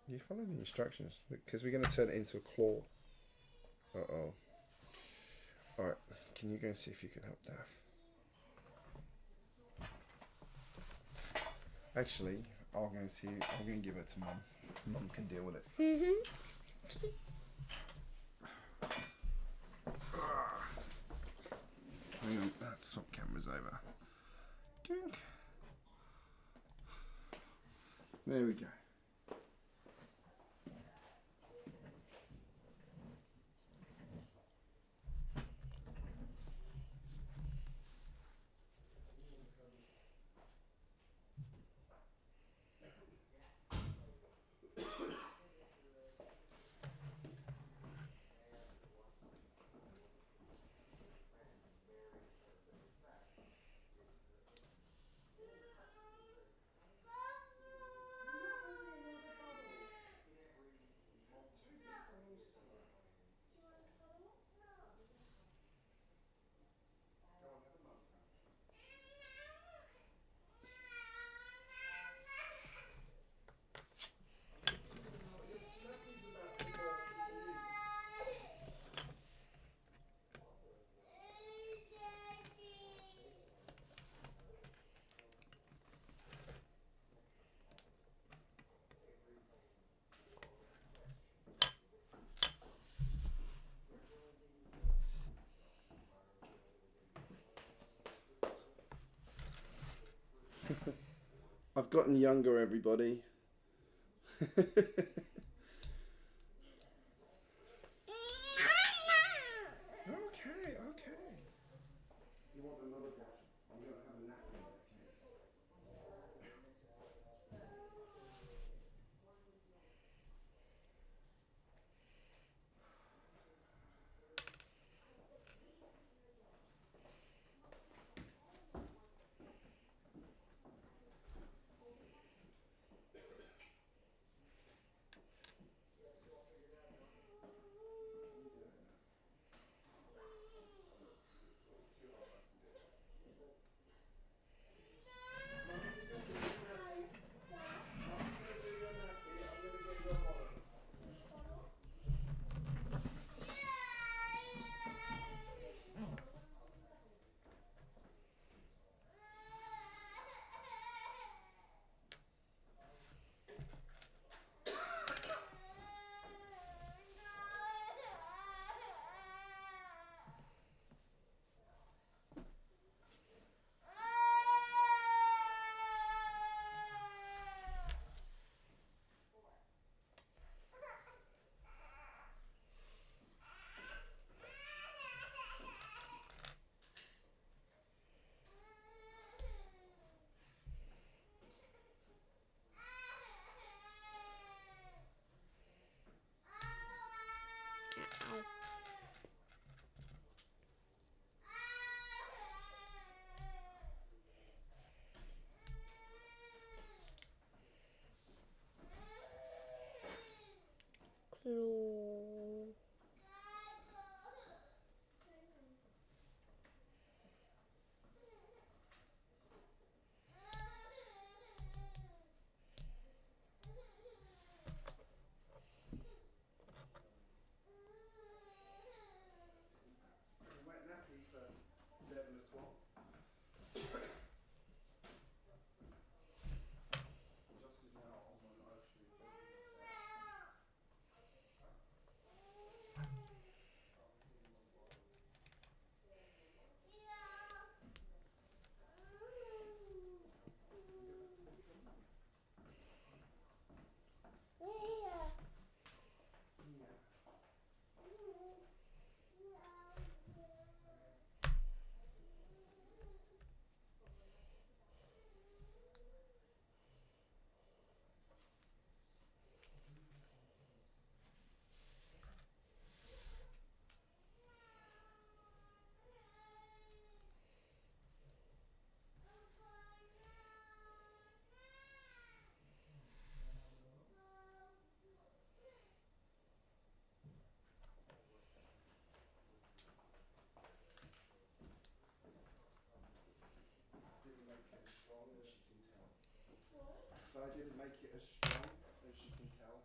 You follow the instructions because we're going to turn it into a claw. Uh-oh. Alright, can you go and see if you can help Daph? Actually, I'll go and see. I'm going to give it to Mum. Mum can deal with it. Hang on, let's swap cameras over. Dink. There we go. gotten younger, everybody. Okay, okay. You want another bottle? I'm going to have a napkin in that case. Claw. Wet nappy for 11 o'clock. Just is now on my live stream. So I didn't make it as strong as you can tell.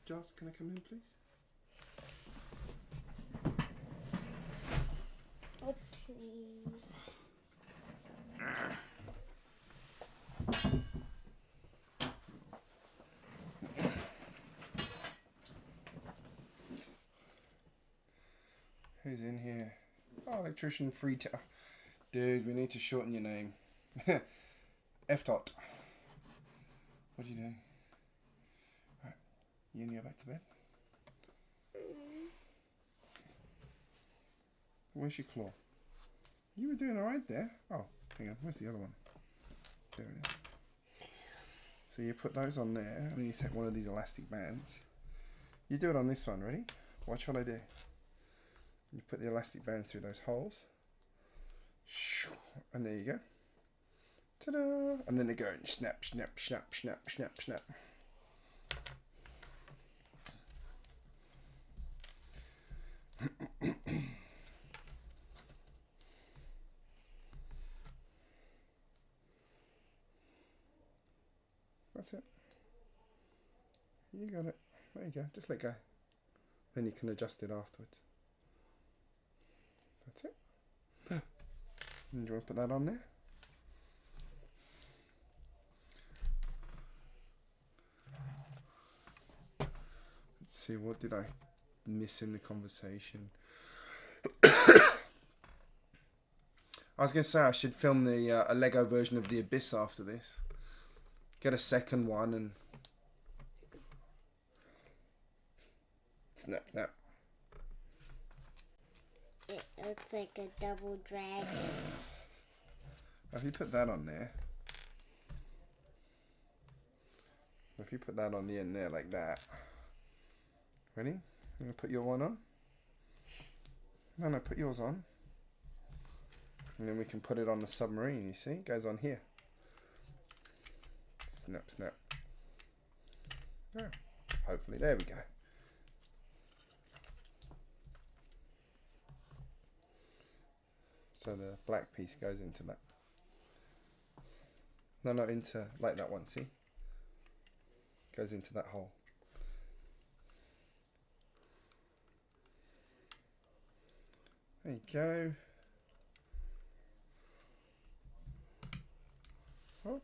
Joss, can I come in, please? Oopsie. Who's in here? Oh, electrician free Dude, we need to shorten your name. F-Tot. What are you doing? Right. You and you go back to bed? Where's your claw? You were doing alright there. Oh, hang on. Where's the other one? There it is. So you put those on there, and then you take one of these elastic bands. You do it on this one. Ready? Watch what I do. You put the elastic band through those holes. And there you go. Ta-da! And then they go and snap, snap, snap, snap, snap, snap. That's it. You got it. There you go. Just let go. Then you can adjust it afterwards. That's it. And do you want to put that on there? Let's see, what did I miss in the conversation? I was going to say I should film the a Lego version of the Abyss after this. Get a second one and snap that. It looks like a double dragon. If you put that on there, if you put that on the end there like that, ready? I'm gonna put your one on. No, put yours on, and then we can put it on the submarine. You see, it goes on here. Snap, snap. Yeah. Hopefully, there we go. So the black piece goes into that. No, into like that one, see? Goes into that hole. There you go. Oh.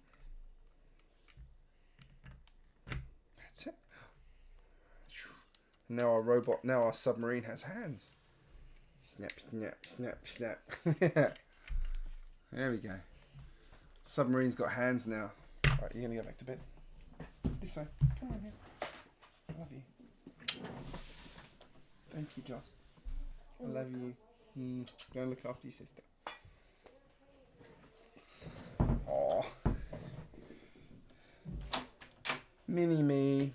That's it. Now our submarine has hands. Snap, snap, snap, snap. There we go. Submarine's got hands now. Alright, you're gonna go back to bed. This way. Come on here. I love you. Thank you, Joss. I love you. Go and look after your sister. Aww. Mini me.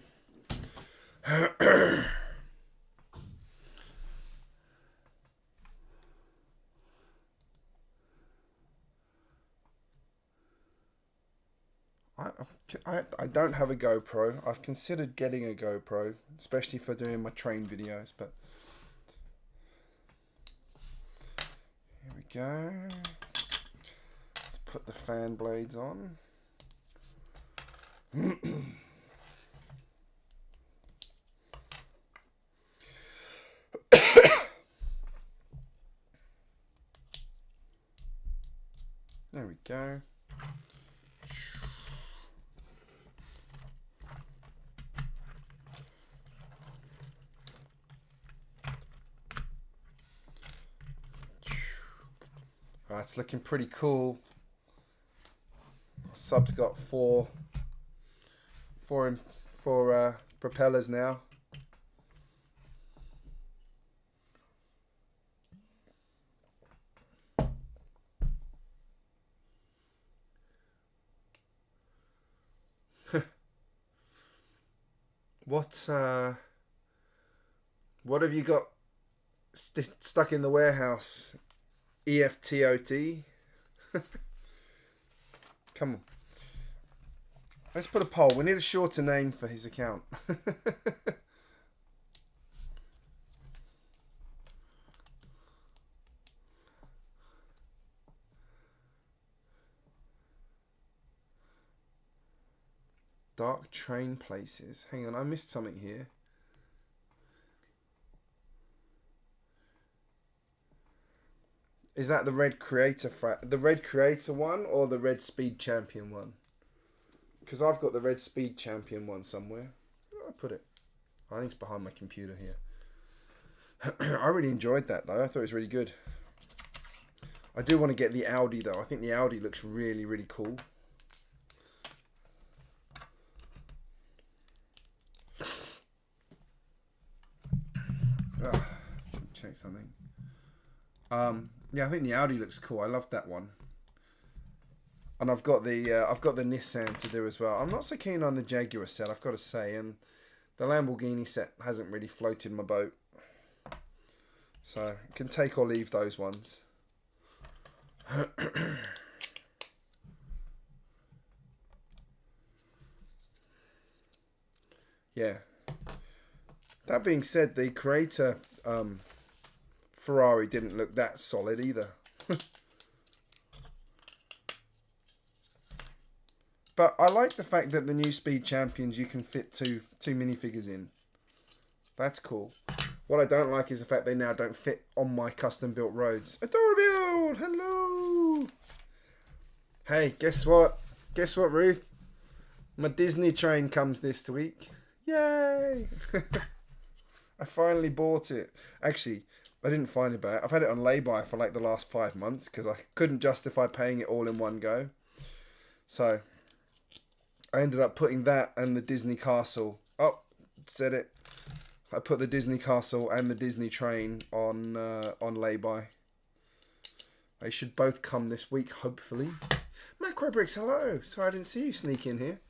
I don't have a GoPro. I've considered getting a GoPro, especially for doing my train videos, but here we go. Let's put the fan blades on. There we go. Right, it's looking pretty cool. Sub's got four propellers now. What have you got stuck in the warehouse? EFTOT. Come on. Let's put a poll. We need a shorter name for his account. Dark train places. Hang on, I missed something here. Is that the Red Creator one or the Red Speed Champion one? Because I've got the Red Speed Champion one somewhere. Where did I put it? I think it's behind my computer here. I really enjoyed that though. I thought it was really good. I do want to get the Audi though. I think the Audi looks really, really cool. Check something. Yeah, I think the Audi looks cool. I love that one. And I've got the Nissan to do as well. I'm not so keen on the Jaguar set, I've got to say, and the Lamborghini set hasn't really floated my boat. So you can take or leave those ones. Yeah. That being said, the Creator Ferrari didn't look that solid either. But I like the fact that the new Speed Champions, you can fit two minifigures in. That's cool. What I don't like is the fact they now don't fit on my custom built roads. Adorable! Hello! Hey, guess what? Guess what, Ruth? My Disney train comes this week. Yay! I finally bought it. Actually, I didn't finally buy it. I've had it on lay-by for like the last 5 months because I couldn't justify paying it all in one go. So I ended up putting that and the Disney Castle. Oh, said it. I put the Disney Castle and the Disney train on lay-by. They should both come this week, hopefully. GJBricks, hello. Sorry I didn't see you sneak in here.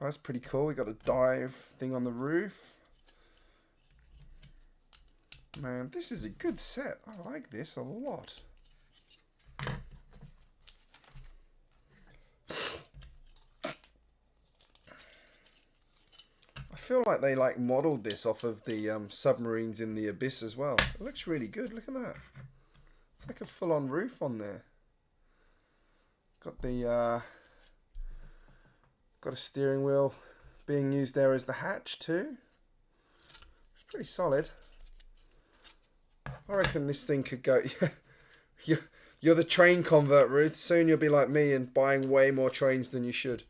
That's pretty cool. We got a dive thing on the roof. Man, this is a good set. I like this a lot. I feel like they like modeled this off of the submarines in the abyss as well. It looks really good. Look at that. It's like a full-on roof on there. Got the got a steering wheel being used there as the hatch too. It's pretty solid. I reckon this thing could go. You're the train convert, Ruth. Soon you'll be like me and buying way more trains than you should.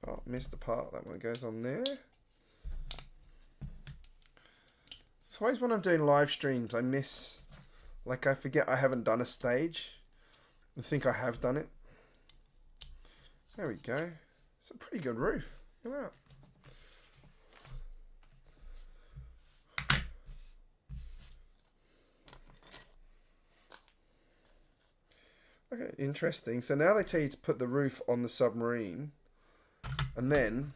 Oh, missed the part. That one goes on there. It's always when I'm doing live streams, I miss. Like, I forget I haven't done a stage. I think I have done it. There we go. It's a pretty good roof. Look at that. Okay, interesting. So now they tell you to put the roof on the submarine. And then,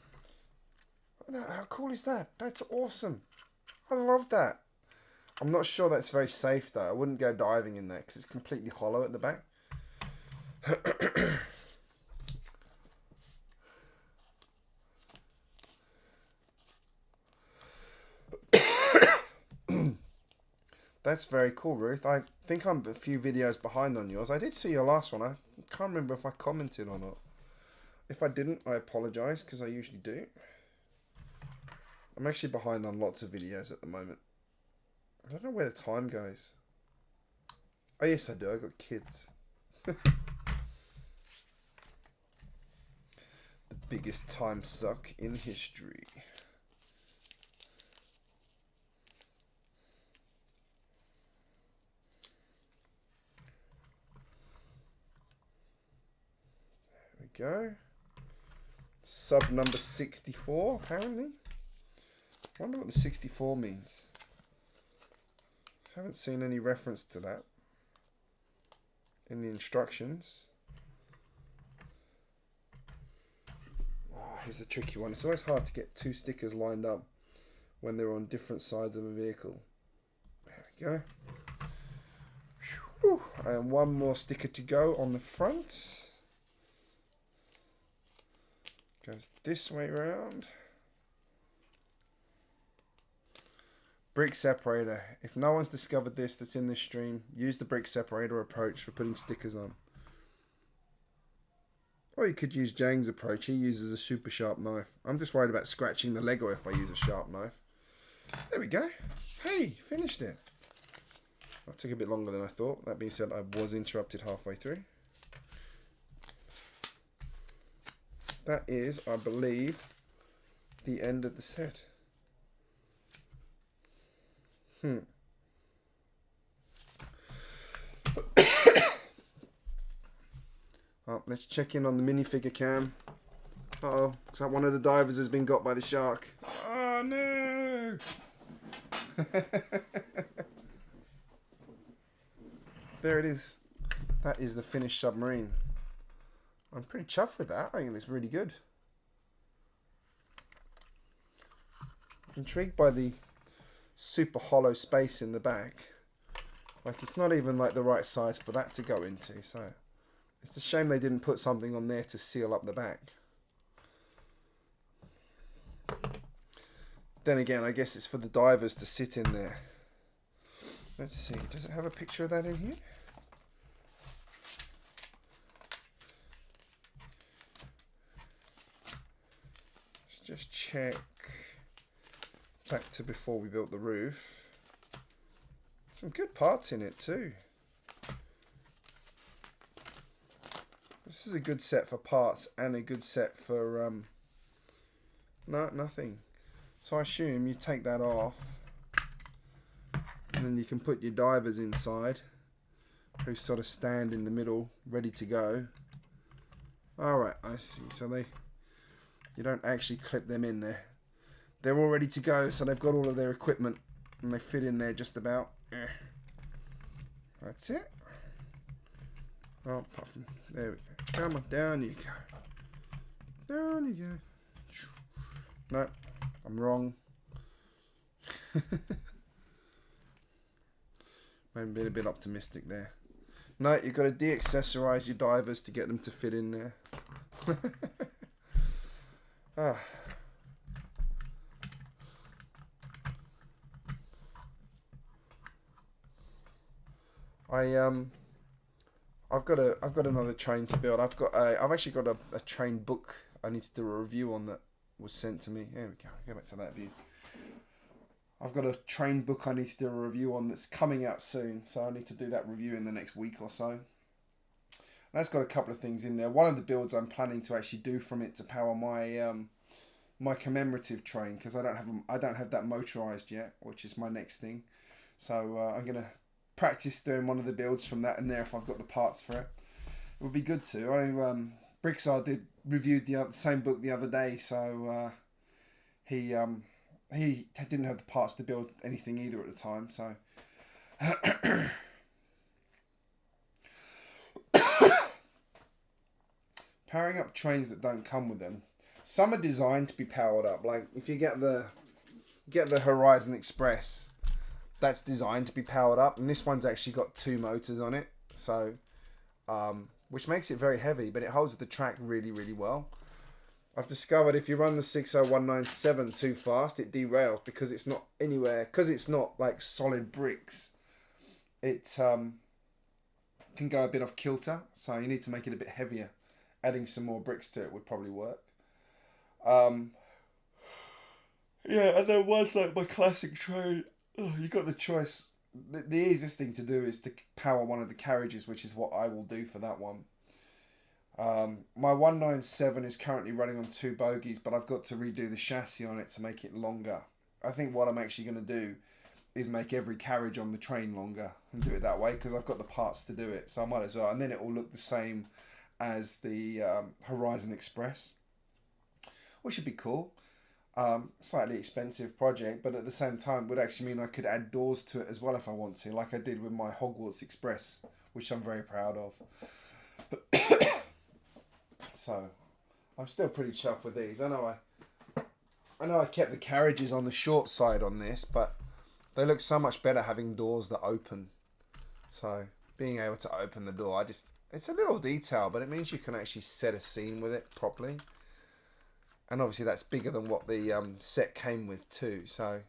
how cool is that? That's awesome. I love that. I'm not sure that's very safe though. I wouldn't go diving in there because it's completely hollow at the back. That's very cool, Ruth. I think I'm a few videos behind on yours. I did see your last one. I can't remember if I commented or not. If I didn't, I apologise because I usually do. I'm actually behind on lots of videos at the moment. I don't know where the time goes. Oh yes, I do. I got kids. The biggest time suck in history. There we go. Sub number 64, apparently. I wonder what the 64 means. Haven't seen any reference to that in the instructions. Oh, here's a tricky one. It's always hard to get two stickers lined up when they're on different sides of a vehicle. There we go. Whew. And one more sticker to go on the front. Goes this way round. Brick separator. If no one's discovered this that's in this stream, use the brick separator approach for putting stickers on. Or you could use Jane's approach. He uses a super sharp knife. I'm just worried about scratching the Lego if I use a sharp knife. There we go. Hey, finished it. That took a bit longer than I thought. That being said, I was interrupted halfway through. That is, I believe, the end of the set. Oh, let's check in on the minifigure cam. Uh-oh, looks like one of the divers has been got by the shark. Oh no! There it is. That is the finished submarine. I'm pretty chuffed with that. I think it's really good. Intrigued by the super hollow space in the back. Like, it's not even like the right size for that to go into, so It's a shame they didn't put something on there to seal up the back. Then again, I guess it's for the divers to sit in there. Let's see, does it have a picture of that in here? Let's just check back to before we built the roof. Some good parts in it too. This is a good set for parts and a good set for no, nothing. So I assume you take that off and then you can put your divers inside who sort of stand in the middle ready to go. Alright, I see. So you don't actually clip them in there. They're all ready to go, so they've got all of their equipment and they fit in there just about. That's it. Oh, puffing. There we go. Come on, down you go. Down you go. No, I'm wrong. Maybe been a bit optimistic there. No, you've got to de-accessorize your divers to get them to fit in there. Ah. I've got another train to build. I've actually got a train book I need to do a review on that was sent to me. There we go. Go back to that view. I've got a train book I need to do a review on that's coming out soon, so I need to do that review in the next week or so. And that's got a couple of things in there. One of the builds I'm planning to actually do from it to power my my commemorative train, because I don't have that motorized yet, which is my next thing. So I'm gonna practice doing one of the builds from that and there if I've got the parts for it. It would be good to. Bricks reviewed the same book the other day, so he didn't have the parts to build anything either at the time, so powering up trains that don't come with them. Some are designed to be powered up. Like if you get the Horizon Express, that's designed to be powered up, and this one's actually got 2 motors on it, so which makes it very heavy, but it holds the track really, really well. I've discovered if you run the 60197 too fast, it derails because it's not anywhere, because it's not like solid bricks. It can go a bit off kilter, so you need to make it a bit heavier. Adding some more bricks to it would probably work. Yeah, and then one's like my classic train. You got the choice. The easiest thing to do is to power one of the carriages, which is what I will do for that one. My 197 is currently running on 2 bogies, but I've got to redo the chassis on it to make it longer. I think what I'm actually going to do is make every carriage on the train longer and do it that way, because I've got the parts to do it, so I might as well. And then it will look the same as the Horizon Express, which would be cool. Slightly expensive project, but at the same time would actually mean I could add doors to it as well if I want to, like I did with my Hogwarts Express, which I'm very proud of. So I'm still pretty chuffed with these. I know I kept the carriages on the short side on this, but they look so much better having doors that open. So being able to open the door, it's a little detail, but it means you can actually set a scene with it properly. And obviously that's bigger than what the set came with too. So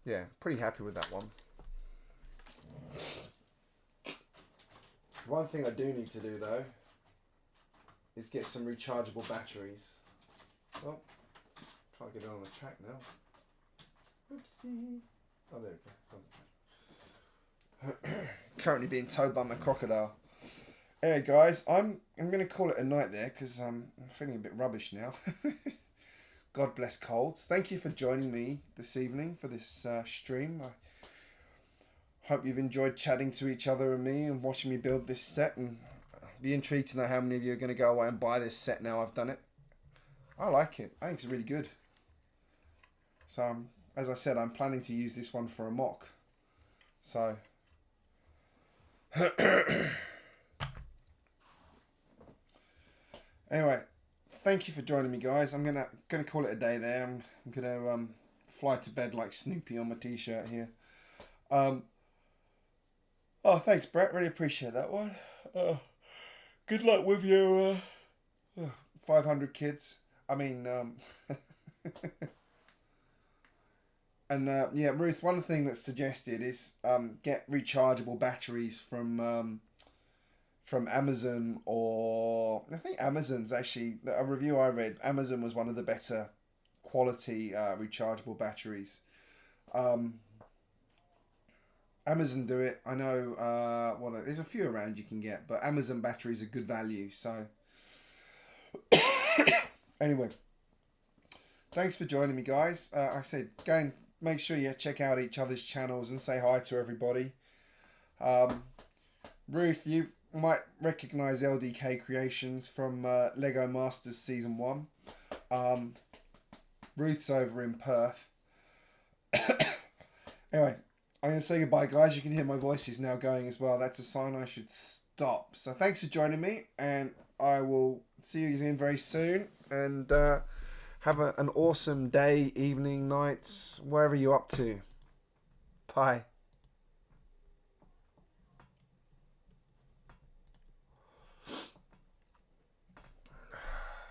yeah, pretty happy with that one. One thing I do need to do though is get some rechargeable batteries. Oh, can't get it on the track now. Oopsie. Oh, there we go. Currently being towed by my crocodile. Anyway, guys, I'm going to call it a night there because I'm feeling a bit rubbish now. God bless colds. Thank you for joining me this evening for this stream. I hope you've enjoyed chatting to each other and me and watching me build this set, and be intrigued to know how many of you are going to go away and buy this set now I've done it. I like it. I think it's really good. So, as I said, I'm planning to use this one for a mock. So... Anyway, thank you for joining me, guys. I'm gonna call it a day there. I'm gonna fly to bed like Snoopy on my t-shirt here. Oh, thanks, Brett. Really appreciate that one. good luck with your 500 kids. I mean, and yeah, Ruth, one thing that's suggested is get rechargeable batteries from Amazon, or I think Amazon's actually, a review I read, Amazon was one of the better quality rechargeable batteries. Amazon do it. I know, well, there's a few around you can get, but Amazon batteries are good value. So, anyway, thanks for joining me, guys. I said, go and make sure you check out each other's channels and say hi to everybody. Ruth, you might recognise LDK Creations from Lego Masters Season 1. Ruth's over in Perth. Anyway, I'm going to say goodbye, guys. You can hear my voice is now going as well. That's a sign I should stop. So thanks for joining me, and I will see you again very soon. And have an awesome day, evening, night, wherever you're up to. Bye.